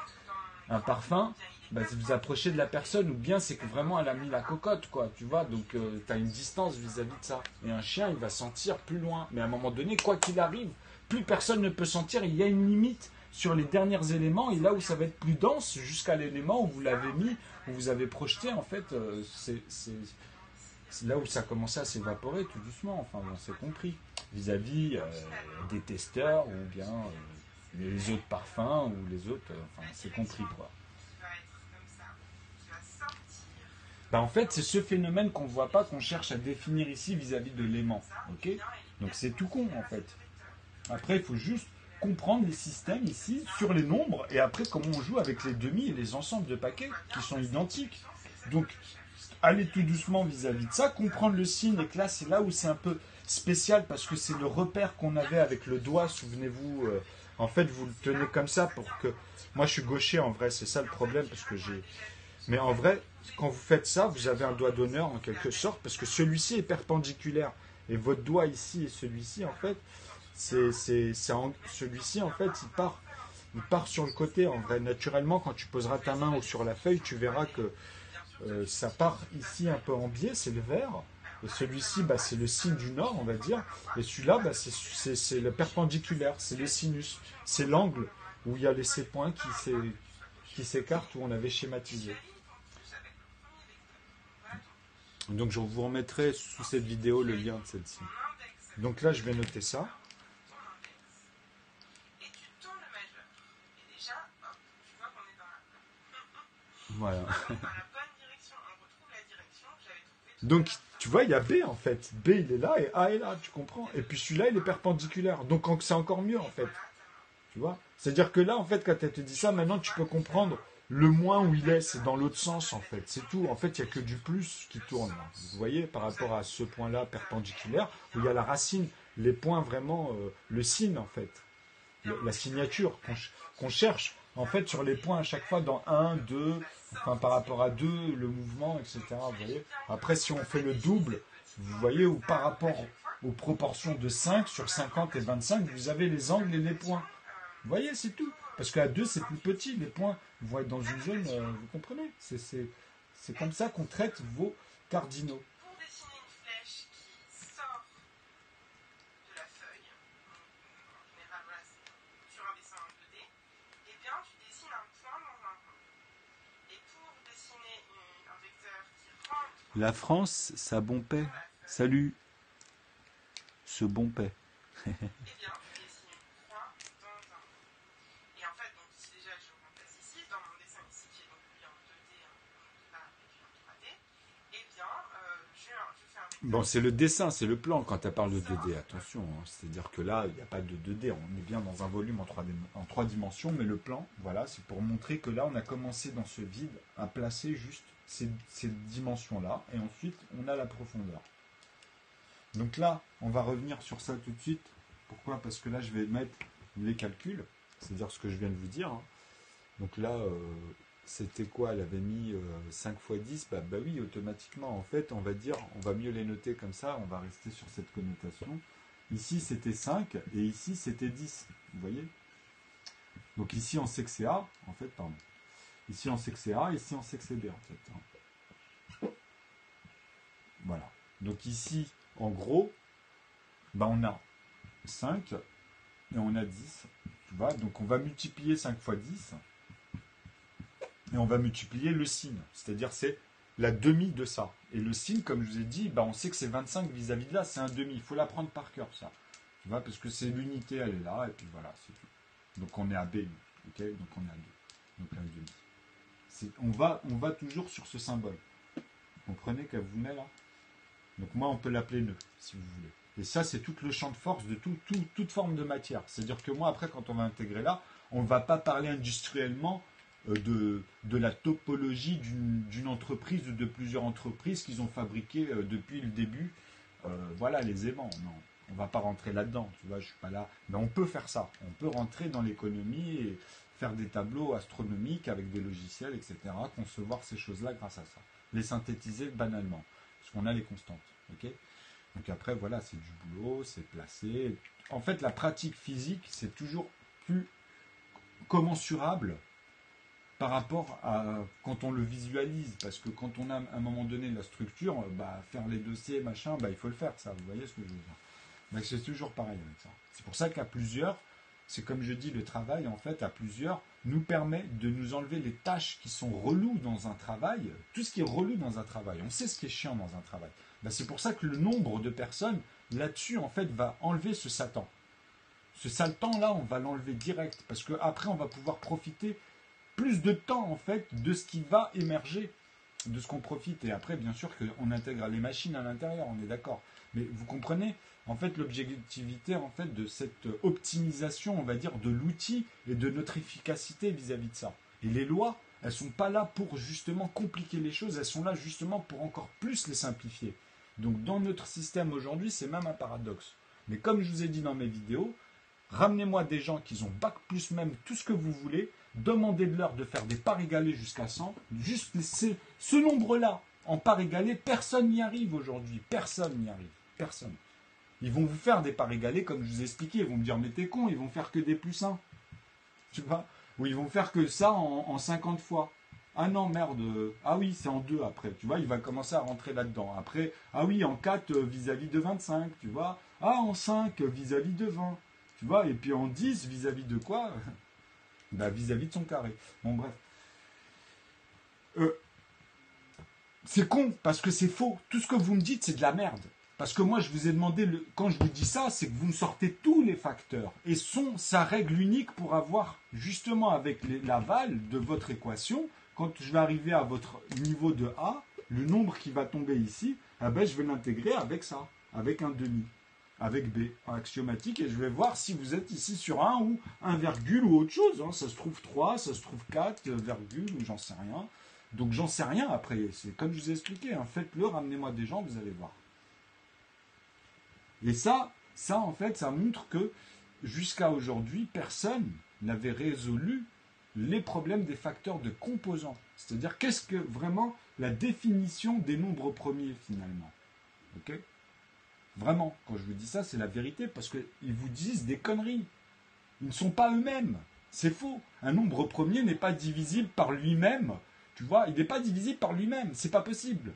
un parfum, bah, vous approchez de la personne, ou bien c'est que vraiment elle a mis la cocotte, quoi, tu vois, donc tu as une distance vis-à-vis de ça. Et un chien, il va sentir plus loin. Mais à un moment donné, quoi qu'il arrive, plus personne ne peut sentir, il y a une limite sur les derniers éléments, et là où ça va être plus dense, jusqu'à l'élément où vous l'avez mis, où vous avez projeté, en fait, c'est là où ça commençait à s'évaporer tout doucement, enfin, on s'est compris, vis-à-vis des testeurs, ou bien les autres parfums, ou les autres, enfin, c'est compris, quoi. Ben, en fait, c'est ce phénomène qu'on ne voit pas, qu'on cherche à définir ici vis-à-vis de l'aimant. Ok. Donc c'est tout con, en fait. Après, il faut juste comprendre les systèmes ici sur les nombres, et après comment on joue avec les demi et les ensembles de paquets qui sont identiques. Donc, aller tout doucement vis-à-vis de ça, comprendre le signe, et que là, c'est là où c'est un peu spécial, parce que c'est le repère qu'on avait avec le doigt, souvenez-vous. En fait, vous le tenez comme ça pour que... Moi, je suis gaucher, en vrai, c'est ça le problème, parce que j'ai... Mais en vrai, quand vous faites ça, vous avez un doigt d'honneur en quelque sorte, parce que celui-ci est perpendiculaire. Et votre doigt ici et celui-ci, en fait, celui-ci, en fait, il part sur le côté. En vrai, naturellement, quand tu poseras ta main sur la feuille, tu verras que ça part ici un peu en biais, c'est le vert. Et celui-ci, bah, c'est le signe du nord, on va dire. Et celui-là, bah, c'est le perpendiculaire, c'est le sinus. C'est l'angle où il y a ces points qui s'écartent, où on avait schématisé. Donc je vous remettrai sous cette vidéo le lien de celle-ci. Donc là, je vais noter ça. Voilà. Donc, tu vois, il y a B en fait. B, il est là et A est là, tu comprends. Et puis celui-là, il est perpendiculaire. Donc, c'est encore mieux en fait. Tu vois. C'est-à-dire que là, en fait, quand elle te dit ça, maintenant, tu peux comprendre le moins où il est. C'est dans l'autre sens en fait. C'est tout. En fait, il n'y a que du plus qui tourne. Là. Vous voyez, par rapport à ce point-là perpendiculaire, où il y a la racine, les points vraiment, le signe en fait. La signature qu'on cherche. En fait, sur les points à chaque fois dans 1, 2, enfin par rapport à 2, le mouvement, etc. Vous voyez. Après, si on fait le double, vous voyez, ou par rapport aux proportions de 5 sur 50 et 25, vous avez les angles et les points. Vous voyez, c'est tout. Parce qu'à 2, c'est plus petit. Les points vont être dans une zone, vous comprenez. C'est comme ça qu'on traite vos cardinaux. La France, sa bon paix. Salut. Ce bon paix. Bon, c'est le dessin, c'est le plan quand elle parle de 2D, attention. Hein. C'est-à-dire que là, il n'y a pas de 2D, on est bien dans un volume en 3 dimensions, mais le plan, voilà, c'est pour montrer que là, on a commencé dans ce vide à placer juste ces dimensions-là, et ensuite, on a la profondeur. Donc là, on va revenir sur ça tout de suite. Pourquoi? Parce que là, je vais mettre les calculs, c'est-à-dire ce que je viens de vous dire. Hein. Donc là, c'était quoi? Elle avait mis 5 fois 10, bah oui, automatiquement, en fait, on va dire, on va mieux les noter comme ça, on va rester sur cette connotation. Ici, c'était 5, et ici, c'était 10, vous voyez? Donc ici, on sait que c'est A, en fait, pardon. Ici, on sait que c'est A, ici, on sait que c'est B, en fait. Voilà. Donc ici, en gros, bah on a 5, et on a 10, tu vois? Donc on va multiplier 5 fois 10, et on va multiplier le signe, c'est-à-dire c'est la demi de ça. Et le signe, comme je vous ai dit, bah on sait que c'est 25 vis-à-vis de là, c'est un demi. Il faut l'apprendre par cœur, ça. Tu vois, parce que c'est l'unité, elle est là, et puis voilà, c'est tout. Donc on est à B, ok? Donc on est à 2. Donc un demi. On va toujours sur ce symbole. Vous comprenez qu'elle vous met là? Donc moi, on peut l'appeler nœud, si vous voulez. Et ça, c'est tout le champ de force de toute forme de matière. C'est-à-dire que moi, après, quand on va intégrer là, on ne va pas parler industriellement de la topologie d'une entreprise ou de plusieurs entreprises qu'ils ont fabriquées depuis le début. Voilà, les aimants. Non, on ne va pas rentrer là-dedans. Tu vois, je ne suis pas là. Mais on peut faire ça. On peut rentrer dans l'économie et faire des tableaux astronomiques avec des logiciels, etc. Concevoir ces choses-là grâce à ça. Les synthétiser banalement. Parce qu'on a les constantes. Ok? Donc après, voilà, c'est du boulot, c'est placé. En fait, la pratique physique, c'est toujours plus commensurable par rapport à quand on le visualise, parce que quand on a à un moment donné la structure, faire les dossiers, machin, il faut le faire, ça, vous voyez ce que je veux dire. C'est toujours pareil avec ça. C'est pour ça qu'à plusieurs, c'est comme je dis, le travail, en fait, à plusieurs, nous permet de nous enlever les tâches qui sont reloues dans un travail, tout ce qui est relou dans un travail. On sait ce qui est chiant dans un travail. C'est pour ça que le nombre de personnes, là-dessus, en fait, va enlever ce Satan. Ce Satan-là, on va l'enlever direct, parce qu'après, on va pouvoir profiter plus de temps, en fait, de ce qui va émerger, de ce qu'on profite. Et après, bien sûr, qu'on intègre les machines à l'intérieur, on est d'accord. Mais vous comprenez, en fait, l'objectivité, en fait, de cette optimisation, on va dire, de l'outil et de notre efficacité vis-à-vis de ça. Et les lois, elles ne sont pas là pour justement compliquer les choses, elles sont là justement pour encore plus les simplifier. Donc, dans notre système aujourd'hui, c'est même un paradoxe. Mais comme je vous ai dit dans mes vidéos, ramenez-moi des gens qui ont bac plus même tout ce que vous voulez, demandez-leur de faire des parts égalées jusqu'à 100, juste ce nombre-là, en parts égalées, personne n'y arrive aujourd'hui, personne n'y arrive, personne. Ils vont vous faire des parts égalées, comme je vous ai expliqué, ils vont me dire, mais t'es con, ils vont faire que des plus 1, tu vois, ou ils vont faire que ça en 50 fois. Ah non, merde, ah oui, c'est en 2 après, tu vois, il va commencer à rentrer là-dedans. Après, ah oui, en 4 vis-à-vis de 25, tu vois, ah en 5 vis-à-vis de 20. Tu vois, et puis en 10, vis-à-vis de quoi? Vis-à-vis de son carré. Bon, bref. C'est con, parce que c'est faux. Tout ce que vous me dites, c'est de la merde. Parce que moi, je vous ai demandé, quand je vous dis ça, c'est que vous me sortez tous les facteurs. Et sa règle unique pour avoir, justement, avec l'aval de votre équation, quand je vais arriver à votre niveau de A, le nombre qui va tomber ici, je vais l'intégrer avec ça, avec un demi. Avec B, axiomatique, et je vais voir si vous êtes ici sur 1 ou 1 virgule ou autre chose. Ça se trouve 3, ça se trouve 4, virgule, ou j'en sais rien. Donc j'en sais rien après. C'est comme je vous ai expliqué. Faites-le, ramenez-moi des gens, vous allez voir. Et ça en fait, ça montre que jusqu'à aujourd'hui, personne n'avait résolu les problèmes des facteurs de composants. C'est-à-dire, qu'est-ce que vraiment la définition des nombres premiers finalement. Ok ? Vraiment, quand je vous dis ça, c'est la vérité, parce qu'ils vous disent des conneries. Ils ne sont pas eux-mêmes. C'est faux. Un nombre premier n'est pas divisible par lui-même. Tu vois, il n'est pas divisible par lui-même. C'est pas possible.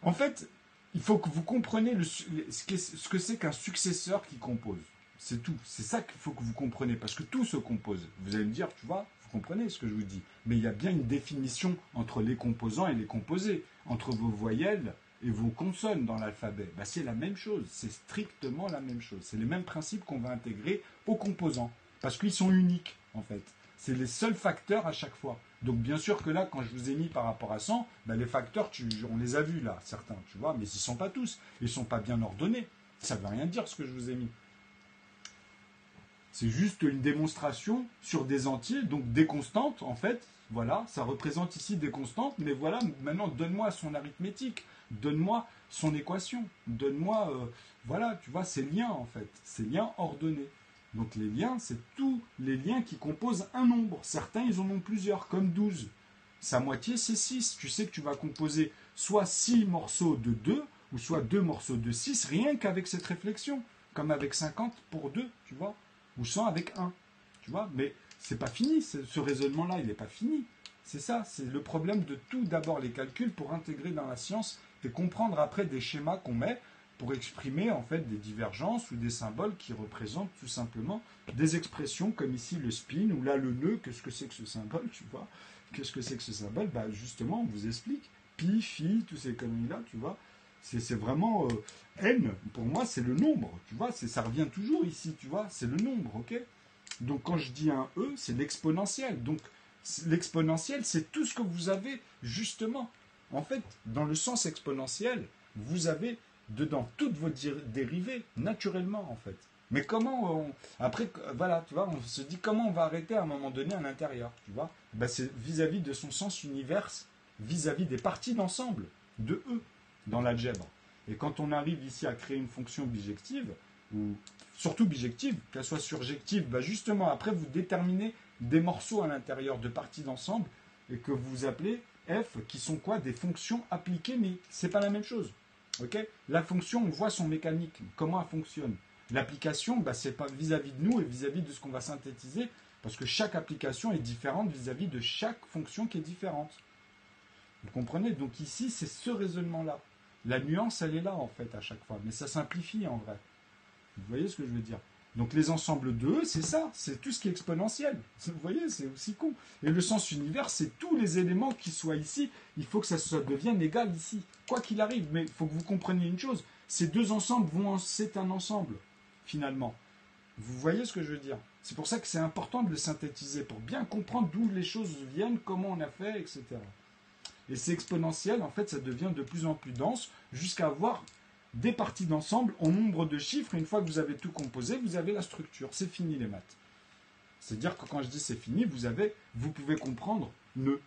En fait, il faut que vous compreniez ce que c'est qu'un successeur qui compose. C'est tout. C'est ça qu'il faut que vous compreniez, parce que tout se compose. Vous allez me dire, tu vois, vous comprenez ce que je vous dis. Mais il y a bien une définition entre les composants et les composés, entre vos voyelles et vos consonnes dans l'alphabet. C'est la même chose, c'est strictement la même chose. C'est les mêmes principes qu'on va intégrer aux composants, parce qu'ils sont uniques, en fait. C'est les seuls facteurs à chaque fois. Donc bien sûr que là, quand je vous ai mis par rapport à 100, les facteurs, on les a vus là, certains, tu vois, mais ils ne sont pas tous. Ils ne sont pas bien ordonnés. Ça ne veut rien dire ce que je vous ai mis. C'est juste une démonstration sur des entiers, donc des constantes, en fait. Voilà, ça représente ici des constantes, mais voilà, maintenant, donne-moi son arithmétique. Donne-moi son équation, donne-moi, voilà, tu vois, ces liens en fait, ces liens ordonnés. Donc les liens, c'est tous les liens qui composent un nombre. Certains, ils en ont plusieurs, comme 12. Sa moitié, c'est 6. Tu sais que tu vas composer soit 6 morceaux de 2, ou soit 2 morceaux de 6, rien qu'avec cette réflexion. Comme avec 50 pour 2, tu vois, ou 100 avec 1, tu vois. Mais c'est pas fini, ce raisonnement-là, il n'est pas fini. C'est ça, c'est le problème de tout d'abord les calculs pour intégrer dans la science et comprendre après des schémas qu'on met pour exprimer en fait des divergences ou des symboles qui représentent tout simplement des expressions comme ici le spin ou là le nœud. Qu'est-ce que c'est que ce symbole, tu vois? Qu'est-ce que c'est que ce symbole? Justement, on vous explique. Pi, phi, tous ces conneries-là, tu vois. C'est vraiment n, pour moi, c'est le nombre, tu vois. Ça revient toujours ici, tu vois. C'est le nombre, ok? Donc quand je dis un E, c'est l'exponentiel. Donc l'exponentiel, c'est tout ce que vous avez justement. En fait, dans le sens exponentiel, vous avez dedans toutes vos dérivées, naturellement, en fait. Mais comment après, voilà, tu vois, on se dit comment on va arrêter à un moment donné à l'intérieur, tu vois. C'est vis-à-vis de son sens universe, vis-à-vis des parties d'ensemble, de E, dans l'algèbre. Et quand on arrive ici à créer une fonction bijective, ou surtout bijective, qu'elle soit surjective, justement, après, vous déterminez des morceaux à l'intérieur de parties d'ensemble, et que vous appelez f, qui sont quoi? Des fonctions appliquées, mais c'est pas la même chose. Okay, la fonction, on voit son mécanisme, comment elle fonctionne. L'application, c'est pas vis-à-vis de nous et vis-à-vis de ce qu'on va synthétiser, Parce que chaque application est différente vis-à-vis de chaque fonction qui est différente. Vous comprenez? Donc ici, c'est ce raisonnement-là. La nuance, elle est là, en fait, à chaque fois. Mais ça simplifie, en vrai. Vous voyez ce que je veux dire? Donc les ensembles de E, c'est ça. C'est tout ce qui est exponentiel. Vous voyez, c'est aussi con. Et le sens univers, c'est tous les éléments qui soient ici. Il faut que ça devienne égal ici. Quoi qu'il arrive. Mais il faut que vous compreniez une chose. Ces deux ensembles c'est un ensemble, finalement. Vous voyez ce que je veux dire? C'est pour ça que c'est important de le synthétiser, pour bien comprendre d'où les choses viennent, comment on a fait, etc. Et c'est exponentiel, en fait, ça devient de plus en plus dense, jusqu'à avoir des parties d'ensemble en nombre de chiffres. Et une fois que vous avez tout composé, vous avez la structure. C'est fini les maths. C'est-à-dire que quand je dis c'est fini, vous pouvez comprendre ne.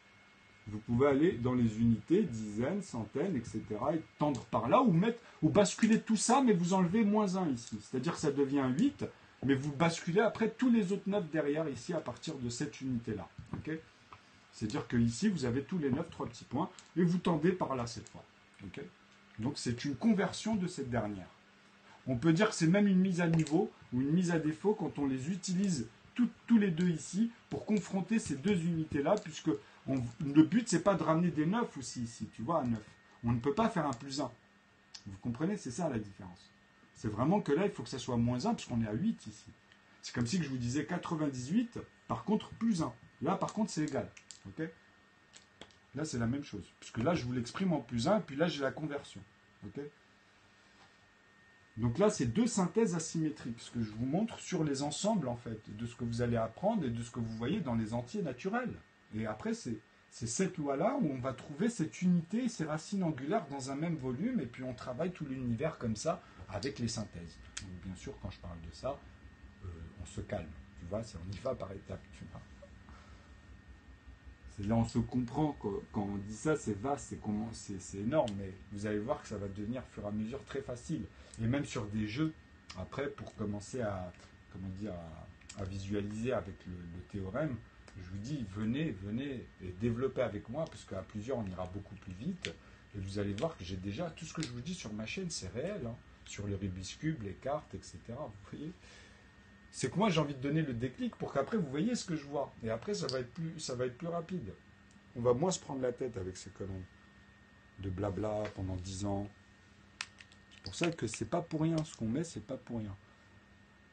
Vous pouvez aller dans les unités, dizaines, centaines, etc. et tendre par là, ou basculer tout ça, mais vous enlevez -1 ici. C'est-à-dire que ça devient 8, mais vous basculez après tous les autres 9 derrière ici à partir de cette unité-là. Okay, c'est-à-dire que ici, vous avez tous les 9, 3 petits points, et vous tendez par là cette fois. Okay, donc c'est une conversion de cette dernière. On peut dire que c'est même une mise à niveau ou une mise à défaut quand on les utilise tous les deux ici pour confronter ces deux unités-là, puisque le but, c'est pas de ramener des 9 aussi ici, tu vois, à 9. On ne peut pas faire un +1. Vous comprenez? C'est ça la différence. C'est vraiment que là, il faut que ça soit -1, puisqu'on est à 8 ici. C'est comme si je vous disais 98, par contre, +1. Là, par contre, c'est égal. Okay, là, c'est la même chose. Puisque là, je vous l'exprime en +1, et puis là, j'ai la conversion. Okay, donc là, c'est deux synthèses asymétriques, ce que je vous montre sur les ensembles, en fait, de ce que vous allez apprendre et de ce que vous voyez dans les entiers naturels. Et après, c'est cette loi-là où on va trouver cette unité, ces racines angulaires dans un même volume, et puis on travaille tout l'univers comme ça, avec les synthèses. Donc, bien sûr, quand je parle de ça, on se calme, tu vois, on y va par étapes, tu vois. C'est là on se comprend, quand on dit ça, c'est vaste, c'est énorme, mais vous allez voir que ça va devenir, au fur et à mesure, très facile. Et même sur des jeux, après, pour commencer à visualiser avec le théorème, je vous dis, venez et développez avec moi, parce qu'à plusieurs, on ira beaucoup plus vite. Et vous allez voir que j'ai déjà, tout ce que je vous dis sur ma chaîne, c'est réel. Hein, sur le Rubik's Cube, les cartes, etc. Vous voyez? C'est que moi, j'ai envie de donner le déclic pour qu'après, vous voyez ce que je vois. Et après, ça va être plus rapide. On va moins se prendre la tête avec ces conneries de blabla pendant 10 ans. C'est pour ça que c'est pas pour rien. Ce qu'on met, c'est pas pour rien.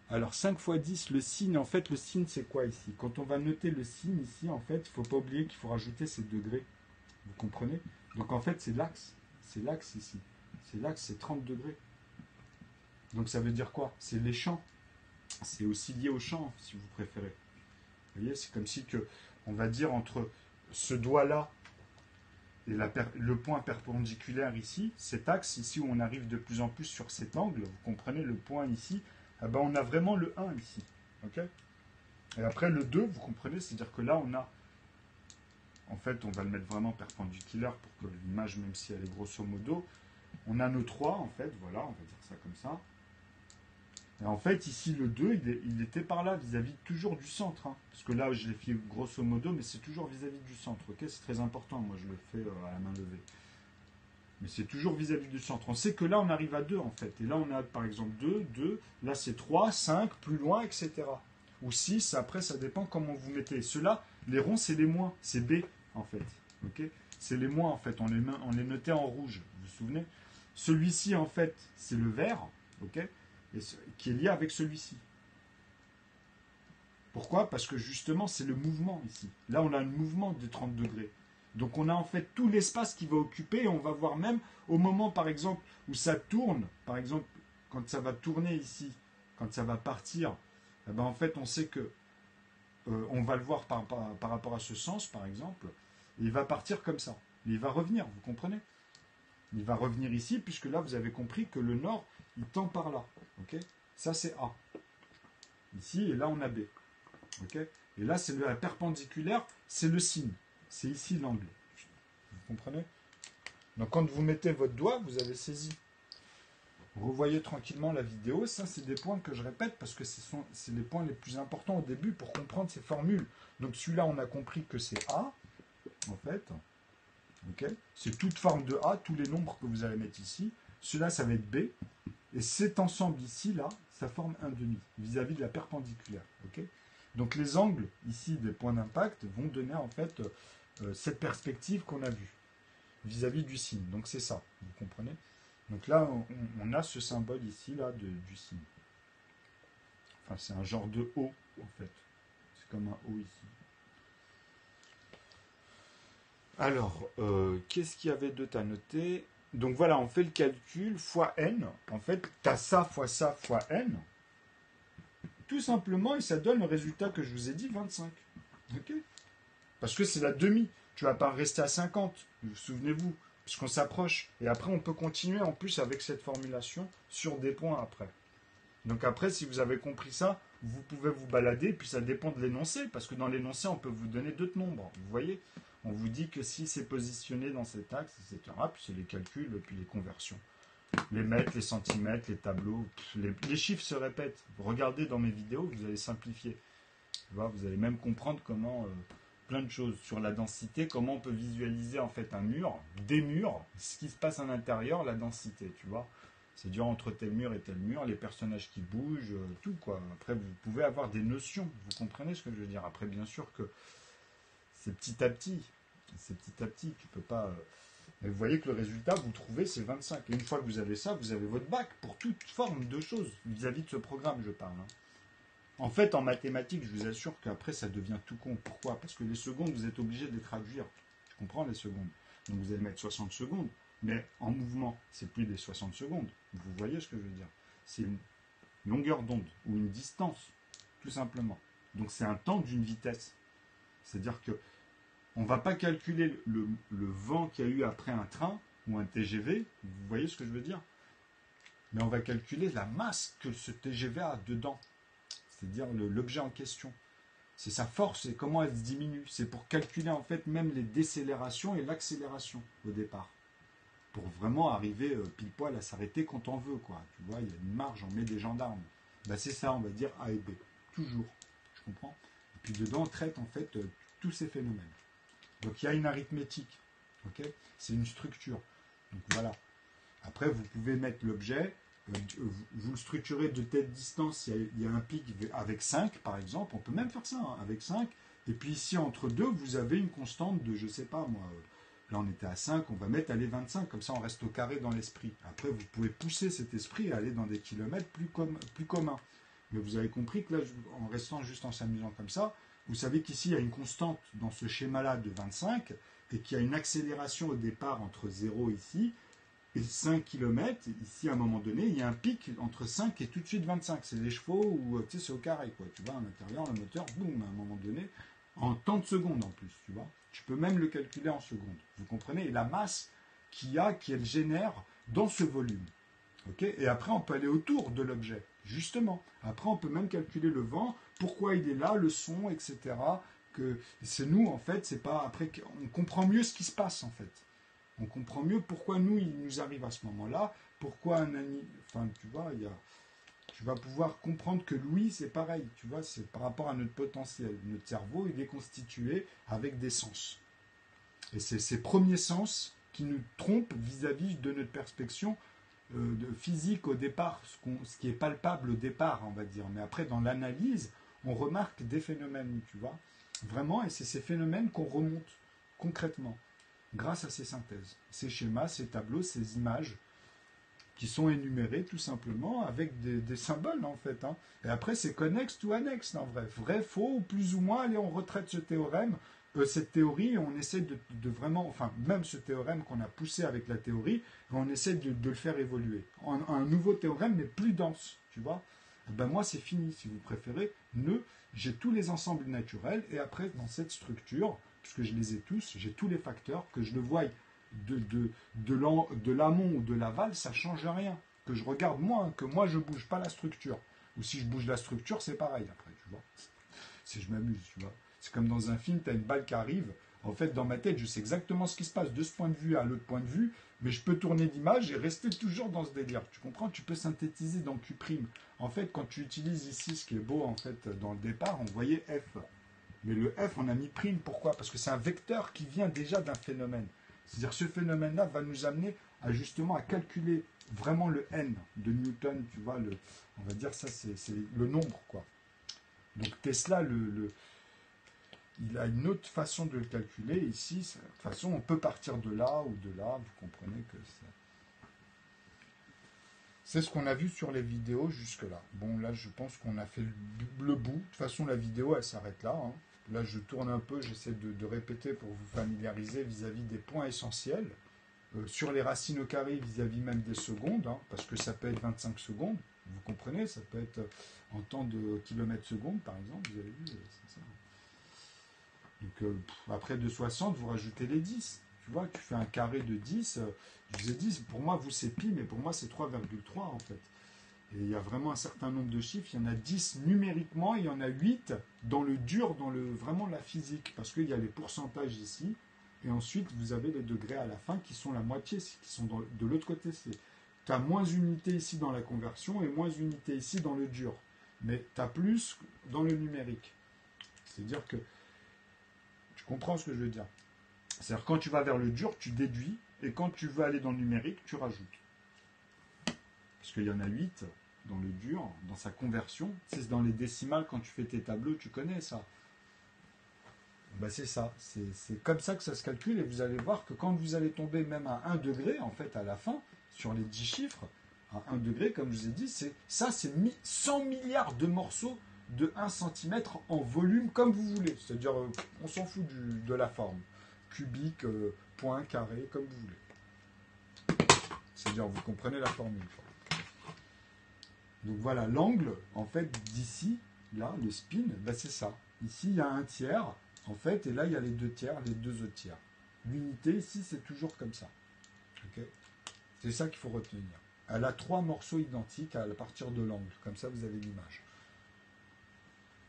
Alors 5 x 10, le signe, en fait, le signe, c'est quoi ici? Quand on va noter le signe ici, en fait, il ne faut pas oublier qu'il faut rajouter ces degrés. Vous comprenez? Donc en fait, c'est l'axe. C'est l'axe ici. C'est l'axe, c'est 30 degrés. Donc ça veut dire quoi? C'est les champs. C'est aussi lié au champ, si vous préférez. Vous voyez, c'est comme si que, on va dire, entre ce doigt-là et le point perpendiculaire ici, cet axe ici où on arrive de plus en plus sur cet angle, vous comprenez, le point ici, eh ben on a vraiment le 1 ici. Okay, et après le 2, vous comprenez, c'est-à-dire que là on a, en fait on va le mettre vraiment perpendiculaire pour que l'image, même si elle est grosso modo, on a nos 3 en fait, voilà, on va dire ça comme ça. Et en fait ici le 2, il était par là, vis-à-vis toujours du centre. Hein, parce que là je l'ai fait grosso modo, mais c'est toujours vis-à-vis du centre. Okay, c'est très important, moi je le fais à la main levée. Mais c'est toujours vis-à-vis du centre. On sait que là, on arrive à 2, en fait. Et là, on a, par exemple, 2, là, c'est 3, 5, plus loin, etc. Ou 6, après, ça dépend comment vous mettez. Ceux-là, les ronds, c'est les moins. C'est B, en fait. Okay, c'est les moins, en fait. On les notait en rouge. Vous vous souvenez? Celui-ci, en fait, c'est le vert, okay, qui est lié avec celui-ci. Pourquoi? Parce que, justement, c'est le mouvement, ici. Là, on a un mouvement de 30 degrés. Donc on a en fait tout l'espace qui va occuper, et on va voir même au moment par exemple où ça tourne, par exemple quand ça va tourner ici, quand ça va partir, eh ben, en fait on sait que on va le voir par rapport à ce sens par exemple, et il va partir comme ça, et il va revenir, vous comprenez? Il va revenir ici puisque là vous avez compris que le nord il tend par là, ok? Ça c'est A, ici et là on a B, ok? Et là c'est la perpendiculaire, c'est le signe. C'est ici l'angle. Vous comprenez? Donc quand vous mettez votre doigt, vous avez saisi. Revoyez tranquillement la vidéo. Ça, c'est des points que je répète parce que c'est les points les plus importants au début pour comprendre ces formules. Donc celui-là, on a compris que c'est A, en fait. Okay, c'est toute forme de A, tous les nombres que vous allez mettre ici. Celui-là, ça va être B. Et cet ensemble ici, là, ça forme un demi, vis-à-vis de la perpendiculaire. Okay,
Donc les angles, ici, des points d'impact, vont donner en fait cette perspective qu'on a vue vis-à-vis du signe. Donc c'est ça, vous comprenez? Donc là, on a ce symbole ici, là, du signe. Enfin, c'est un genre de O, en fait. C'est comme un O ici. Alors, qu'est-ce qu'il y avait d'autre à noter? Donc voilà, on fait le calcul fois n. En fait, tu as ça fois n. Tout simplement, et ça donne le résultat que je vous ai dit, 25. Ok? Parce que c'est la demi. Tu ne vas pas rester à 50, souvenez-vous, puisqu'on s'approche. Et après, on peut continuer en plus avec cette formulation sur des points après. Donc après, si vous avez compris ça, vous pouvez vous balader, puis ça dépend de l'énoncé, parce que dans l'énoncé, on peut vous donner d'autres nombres. Vous voyez? On vous dit que si c'est positionné dans cet axe, etc., puis c'est les calculs, puis les conversions. Les mètres, les centimètres, les tableaux, les chiffres se répètent. Regardez dans mes vidéos, vous allez simplifier. Vous allez même comprendre comment, plein de choses sur la densité, comment on peut visualiser en fait un mur, des murs, ce qui se passe à l'intérieur, la densité, tu vois. C'est dur entre tel mur et tel mur, les personnages qui bougent, tout quoi. Après, vous pouvez avoir des notions, vous comprenez ce que je veux dire. Après, bien sûr que c'est petit à petit, tu peux pas... Mais vous voyez que le résultat, vous le trouvez, c'est 25. Et une fois que vous avez ça, vous avez votre bac pour toute forme de choses, vis-à-vis de ce programme, je parle. Hein. En fait, en mathématiques, je vous assure qu'après, ça devient tout con. Pourquoi? Parce que les secondes, vous êtes obligé de les traduire. Je comprends les secondes. Donc vous allez mettre 60 secondes. Mais en mouvement, c'est plus des 60 secondes. Vous voyez ce que je veux dire? C'est une longueur d'onde ou une distance, tout simplement. Donc c'est un temps d'une vitesse. C'est-à-dire que on ne va pas calculer le vent qu'il y a eu après un train ou un TGV. Vous voyez ce que je veux dire? Mais on va calculer la masse que ce TGV a dedans. C'est-à-dire l'objet en question. C'est sa force et comment elle se diminue. C'est pour calculer en fait même les décélérations et l'accélération au départ. Pour vraiment arriver pile poil à s'arrêter quand on veut, quoi. Tu vois, il y a une marge, on met des gendarmes. Ben, c'est ça, on va dire A et B. Toujours. Je comprends. Et puis dedans, on traite en fait tous ces phénomènes. Donc il y a une arithmétique. Ok? C'est une structure. Donc voilà. Après, vous pouvez mettre l'objet. Vous le structurez de telle distance, il y a un pic avec 5 par exemple, on peut même faire ça, hein, avec 5, et puis ici entre deux, vous avez une constante de, je sais pas moi, là on était à 5, on va mettre aller 25, comme ça on reste au carré dans l'esprit. Après vous pouvez pousser cet esprit et aller dans des kilomètres plus communs. Mais vous avez compris que là, en restant juste en s'amusant comme ça, vous savez qu'ici il y a une constante dans ce schéma-là de 25, et qu'il y a une accélération au départ entre 0 ici, et 5 km, ici à un moment donné, il y a un pic entre 5 et tout de suite 25. C'est les chevaux ou tu sais, c'est au carré, quoi. Tu vois, à l'intérieur, le moteur, boum, à un moment donné, en temps de secondes en plus, tu vois. Tu peux même le calculer en secondes. Vous comprenez? Et la masse qu'elle génère dans ce volume. Ok? Et après, on peut aller autour de l'objet, justement. Après, on peut même calculer le vent, pourquoi il est là, le son, etc. Que c'est nous, en fait, c'est pas après qu'on comprend mieux ce qui se passe, en fait. On comprend mieux pourquoi il nous arrive à ce moment-là, pourquoi un ami, enfin tu vois, tu vas pouvoir comprendre que l'ouïe c'est pareil, tu vois, c'est par rapport à notre potentiel. Notre cerveau il est constitué avec des sens. Et c'est ces premiers sens qui nous trompent vis-à-vis de notre perception physique au départ, ce qui est palpable au départ, on va dire. Mais après dans l'analyse, on remarque des phénomènes, tu vois, vraiment, et c'est ces phénomènes qu'on remonte concrètement. Grâce à ces synthèses, ces schémas, ces tableaux, ces images qui sont énumérées tout simplement avec des symboles en fait. Hein. Et après c'est connexe ou annexe en vrai. Vrai, faux, ou plus ou moins, allez on retraite ce théorème, cette théorie, et on essaie de vraiment, enfin même ce théorème qu'on a poussé avec la théorie, on essaie de le faire évoluer. Un nouveau théorème mais plus dense, tu vois. Et ben moi c'est fini, si vous préférez, j'ai tous les ensembles naturels et après dans cette structure, puisque je les ai tous, j'ai tous les facteurs, que je le voie de l'amont ou de l'aval, ça ne change rien. Que je regarde moi, hein, que moi je ne bouge pas la structure. Ou si je bouge la structure, c'est pareil après, tu vois. Si je m'amuse, tu vois. C'est comme dans un film, tu as une balle qui arrive. En fait, dans ma tête, je sais exactement ce qui se passe de ce point de vue à l'autre point de vue, mais je peux tourner l'image et rester toujours dans ce délire. Tu comprends? Tu peux synthétiser dans Q'. En fait, quand tu utilises ici, ce qui est beau, en fait, dans le départ, on voyait F. Mais le F, on a mis prime. Pourquoi? Parce que c'est un vecteur qui vient déjà d'un phénomène. C'est-à-dire ce phénomène-là va nous amener à justement à calculer vraiment le N de Newton. Tu vois, on va dire ça, c'est le nombre, quoi. Donc Tesla, il a une autre façon de le calculer. Ici, de toute façon, on peut partir de là ou de là. Vous comprenez que c'est ce qu'on a vu sur les vidéos jusque-là. Bon, là, je pense qu'on a fait le bout. De toute façon, la vidéo, elle s'arrête là. Hein. Là, je tourne un peu, j'essaie de répéter pour vous familiariser vis-à-vis des points essentiels. Sur les racines au carré vis-à-vis même des secondes, hein, parce que ça peut être 25 secondes. Vous comprenez, ça peut être en temps de kilomètres secondes, par exemple. Vous avez vu, c'est ça. Donc, après de 60, vous rajoutez les 10. Tu vois, tu fais un carré de 10. Je vous ai dit, pour moi, vous, c'est pi, mais pour moi, c'est 3,3 en fait. Et il y a vraiment un certain nombre de chiffres. Il y en a 10 numériquement, il y en a 8 dans le dur, dans vraiment la physique. Parce qu'il y a les pourcentages ici. Et ensuite, vous avez les degrés à la fin qui sont la moitié, qui sont de l'autre côté. Tu as moins unités ici dans la conversion et moins unités ici dans le dur. Mais tu as plus dans le numérique. C'est-à-dire que tu comprends ce que je veux dire. C'est-à-dire quand tu vas vers le dur, tu déduis, et quand tu veux aller dans le numérique, tu rajoutes. Parce qu'il y en a 8 dans le dur, dans sa conversion. C'est dans les décimales, quand tu fais tes tableaux, tu connais ça. Ben c'est ça. C'est comme ça que ça se calcule, et vous allez voir que quand vous allez tomber même à 1 degré, en fait, à la fin, sur les 10 chiffres, à 1 degré, comme je vous ai dit, c'est 100 milliards de morceaux de 1 cm en volume, comme vous voulez. C'est-à-dire, on s'en fout de la forme. Cubique, point, carré, comme vous voulez. C'est-à-dire, vous comprenez la formule. Donc voilà, l'angle, en fait, d'ici, là, le spin, ben c'est ça. Ici, il y a un tiers, en fait, et là, il y a les 2 tiers, les 2 autres tiers. L'unité, ici, c'est toujours comme ça. Okay, c'est ça qu'il faut retenir. Elle a 3 morceaux identiques à partir de l'angle. Comme ça, vous avez l'image.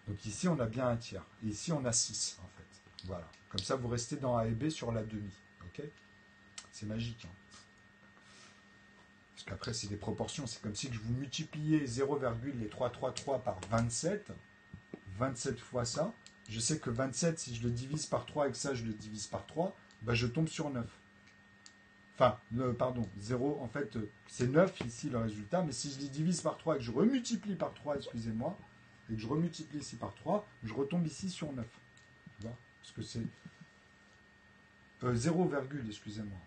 Donc ici, on a bien un tiers. Et ici, on a 6, en fait. Voilà. Comme ça, vous restez dans A et B sur la demi. Ok, c'est magique. Hein. Parce qu'après, c'est des proportions. C'est comme si je vous multipliez 0,333 par 27. 27 fois ça. Je sais que 27, si je le divise par 3 et que ça, je le divise par 3, ben je tombe sur 9. Enfin, pardon, 0, en fait, c'est 9 ici le résultat. Mais si je les divise par 3 et que je remultiplie par 3, excusez-moi, et que je remultiplie ici par 3, je retombe ici sur 9. Tu vois ? Parce que c'est 0, excusez-moi.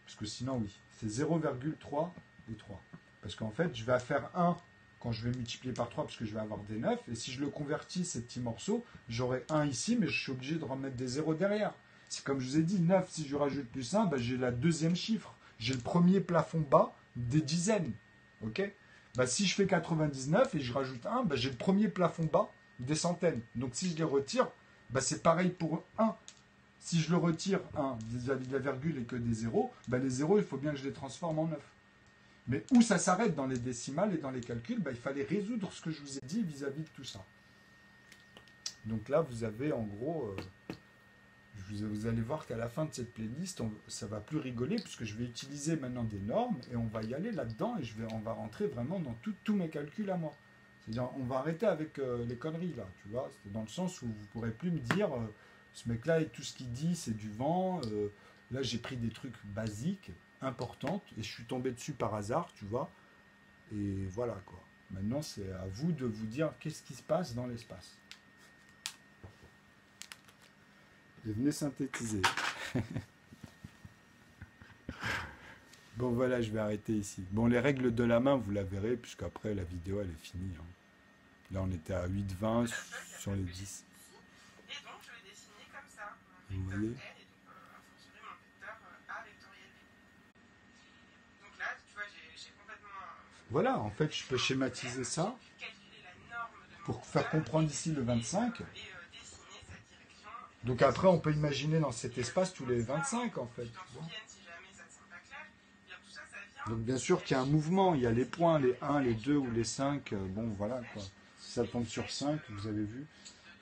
Parce que sinon, oui, c'est 0,3 et 3. Parce qu'en fait, je vais faire 1 quand je vais multiplier par 3, parce que je vais avoir des 9. Et si je le convertis, ces petits morceaux, j'aurai 1 ici, mais je suis obligé de remettre des 0 derrière. C'est comme je vous ai dit, 9, si je rajoute plus 1, ben j'ai la deuxième chiffre. J'ai le premier plafond bas des dizaines. Ok ? Ben, si je fais 99 et je rajoute 1, ben j'ai le premier plafond bas des centaines. Donc si je les retire, ben c'est pareil pour 1. Si je le retire 1 vis-à-vis de la virgule et que des zéros, ben les zéros, il faut bien que je les transforme en 9. Mais où ça s'arrête dans les décimales et dans les calculs, ben il fallait résoudre ce que je vous ai dit vis-à-vis de tout ça. Donc là, vous avez en gros... vous allez voir qu'à la fin de cette playlist, ça va plus rigoler, puisque je vais utiliser maintenant des normes, et on va y aller là-dedans, et on va rentrer vraiment dans tous mes calculs à moi. C'est-à-dire, on va arrêter avec les conneries, là, tu vois. C'est dans le sens où vous ne pourrez plus me dire... ce mec-là, et tout ce qu'il dit, c'est du vent. Là, j'ai pris des trucs basiques, importantes, et je suis tombé dessus par hasard, tu vois. Et voilà, quoi. Maintenant, c'est à vous de vous dire qu'est-ce qui se passe dans l'espace. Et venez synthétiser. Bon, voilà, je vais arrêter ici. Bon, les règles de la main, vous la verrez, puisqu'après, la vidéo, elle est finie. Hein. Là, on était à 8,20 sur les 10.
Et donc, je vais dessiner comme ça.
Vous voyez ?
L, et donc, a fortiori, mon vecteur A vectoriel B. Donc là, tu vois, j'ai complètement...
Voilà, en fait, je peux schématiser ça
calculer la norme de mon
pour faire comprendre ici le 25.
dessiner cette direction.
Donc après, on peut imaginer dans cet espace tous les 25, en fait.
Tu t'en souviens, si jamais ça te semble pas clair, bien tout ça, ça vient...
Donc bien sûr qu'il y a un mouvement, il y a les points, les 1, les 2 ou les 5, bon voilà quoi. Si ça tombe sur 5, vous avez vu.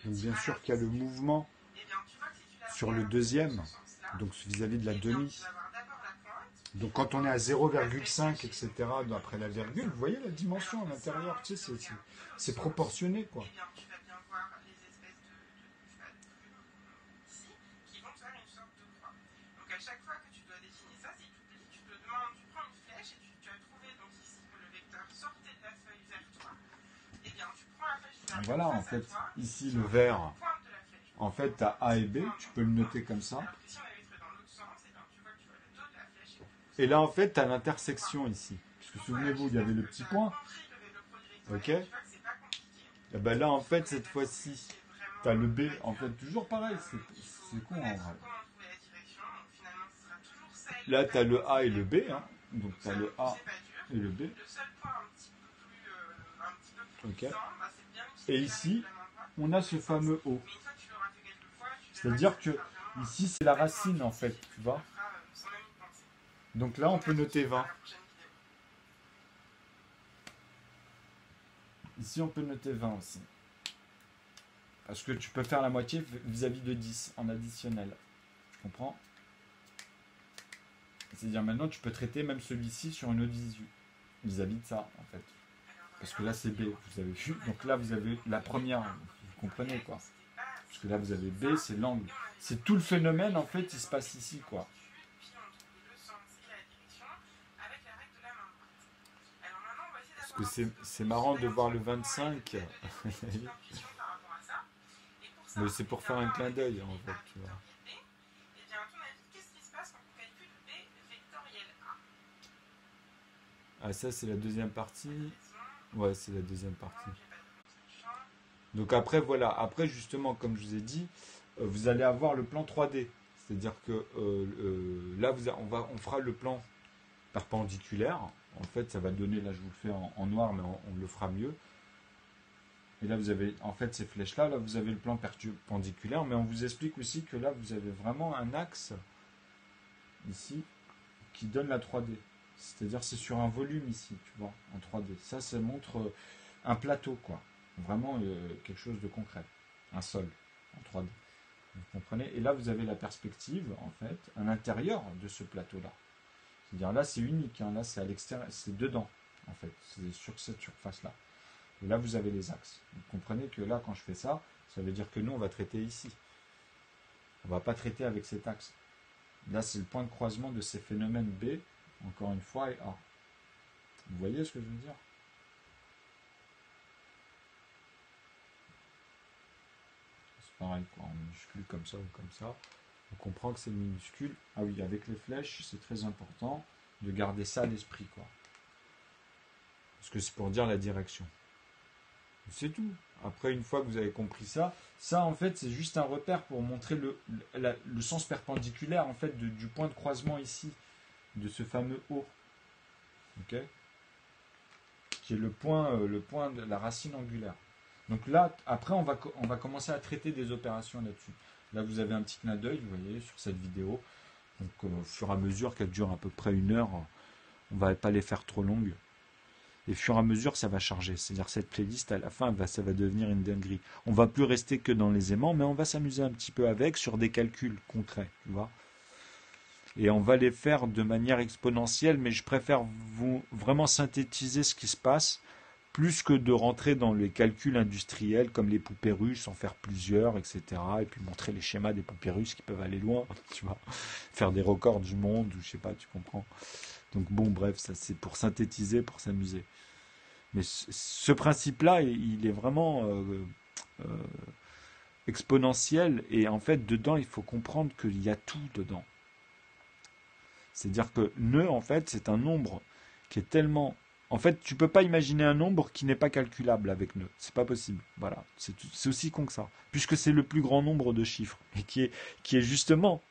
Donc bien sûr qu'il y a le mouvement sur le deuxième, donc vis-à-vis de la demi. Donc quand on est à 0,5, etc., après la virgule, vous voyez la dimension à l'intérieur, tu sais, c'est proportionné quoi.
Tu vas bien voir les espèces de plumes ici qui vont faire une sorte de croix. Donc à chaque fois que tu dois dessiner ça, si tu oublies, tu te demandes, tu prends une flèche et tu as trouvé donc ici que le vecteur sortait de la feuille vers toi. Et bien tu prends la flèche, tu la
voilà, en fait, ici le vert, en fait, tu as A et B, tu peux le noter comme ça. Et là, en fait, tu as l'intersection ici. Parce que souvenez-vous, il y avait le petit point. Ok. Et ben là, en fait, cette fois-ci, tu as le B. En fait, toujours pareil, c'est con en vrai. Là, tu as le A et le B. Hein. Donc, tu as le A et le B. Ok. Et ici, on a ce fameux O. C'est-à-dire que ici, c'est la racine, en fait, tu vois. Donc là, on peut noter 20. Ici, on peut noter 20 aussi. Parce que tu peux faire la moitié vis-à-vis de 10 en additionnel. Tu comprends? C'est-à-dire maintenant, tu peux traiter même celui-ci sur une autre visu. Vis-à-vis de ça, en fait. Parce que là, c'est B, vous avez vu. Donc là, vous avez la première. Vous comprenez, quoi. Parce que là, vous avez B, c'est l'angle. C'est tout le phénomène, en fait, il se passe ici, quoi. Parce que c'est marrant de voir le 25. Mais c'est pour faire un clin d'œil, en fait, tu vois. Ah, ça, c'est la deuxième partie. Ouais, c'est la deuxième partie. Donc après, voilà. Après, justement, comme je vous ai dit, vous allez avoir le plan 3D. C'est-à-dire que là, on fera le plan perpendiculaire. En fait, ça va donner, là, je vous le fais en noir, mais on le fera mieux. Et là, vous avez, en fait, ces flèches-là, là, vous avez le plan perpendiculaire, mais on vous explique aussi que là, vous avez vraiment un axe, ici, qui donne la 3D. C'est-à-dire, c'est sur un volume ici, tu vois, en 3D. Ça montre un plateau, quoi. Vraiment quelque chose de concret. Un sol, en 3D. Vous comprenez? Et là, vous avez la perspective, en fait, à l'intérieur de ce plateau-là. C'est-à-dire, là, c'est unique, hein. Là, c'est à l'extérieur, c'est dedans, en fait. C'est sur cette surface-là. Et là, vous avez les axes. Vous comprenez que là, quand je fais ça, ça veut dire que nous, on va traiter ici. On ne va pas traiter avec cet axe. Là, c'est le point de croisement de ces phénomènes B, encore une fois, et A. Vous voyez ce que je veux dire? C'est pareil, quoi. En minuscule comme ça ou comme ça. On comprend que c'est minuscule. Ah oui, avec les flèches, c'est très important de garder ça à l'esprit, quoi. Parce que c'est pour dire la direction. C'est tout. Après, une fois que vous avez compris ça, en fait, c'est juste un repère pour montrer le sens perpendiculaire, en fait, du point de croisement ici, de ce fameux O. Ok? Qui est le point de la racine angulaire. Donc là, après, on va commencer à traiter des opérations là-dessus. Là, vous avez un petit clin d'œil, vous voyez, sur cette vidéo. Donc, au fur et à mesure qu'elle dure à peu près 1 heure, on ne va pas les faire trop longues. Et au fur et à mesure, ça va charger. C'est-à-dire cette playlist, à la fin, ça va devenir une dinguerie. On va plus rester que dans les aimants, mais on va s'amuser un petit peu avec sur des calculs concrets, tu vois. Et on va les faire de manière exponentielle, mais je préfère vraiment synthétiser ce qui se passe, plus que de rentrer dans les calculs industriels comme les poupées russes, en faire plusieurs, etc. Et puis montrer les schémas des poupées russes qui peuvent aller loin, tu vois. Faire des records du monde, ou je sais pas, tu comprends. Donc bon, bref, ça c'est pour synthétiser, pour s'amuser. Mais ce principe-là, il est vraiment exponentiel. Et en fait, dedans, il faut comprendre qu'il y a tout dedans. C'est-à-dire que nœud, en fait, c'est un nombre qui est tellement... En fait, tu ne peux pas imaginer un nombre qui n'est pas calculable avec nœud. C'est pas possible. Voilà. C'est aussi con que ça. Puisque c'est le plus grand nombre de chiffres. Et qui est justement...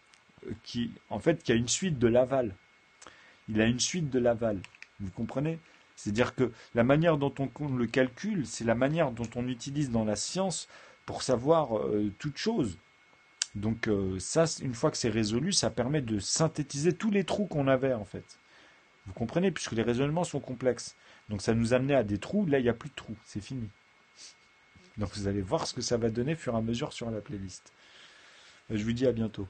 qui a une suite de Laval. Il a une suite de Laval. Vous comprenez? C'est-à-dire que la manière dont on le calcule, c'est la manière dont on utilise dans la science pour savoir toute chose. Donc ça, une fois que c'est résolu, ça permet de synthétiser tous les trous qu'on avait en fait. Vous comprenez? Puisque les raisonnements sont complexes. Donc ça nous amenait à des trous, là il n'y a plus de trous, c'est fini. Donc vous allez voir ce que ça va donner au fur et à mesure sur la playlist. Je vous dis à bientôt.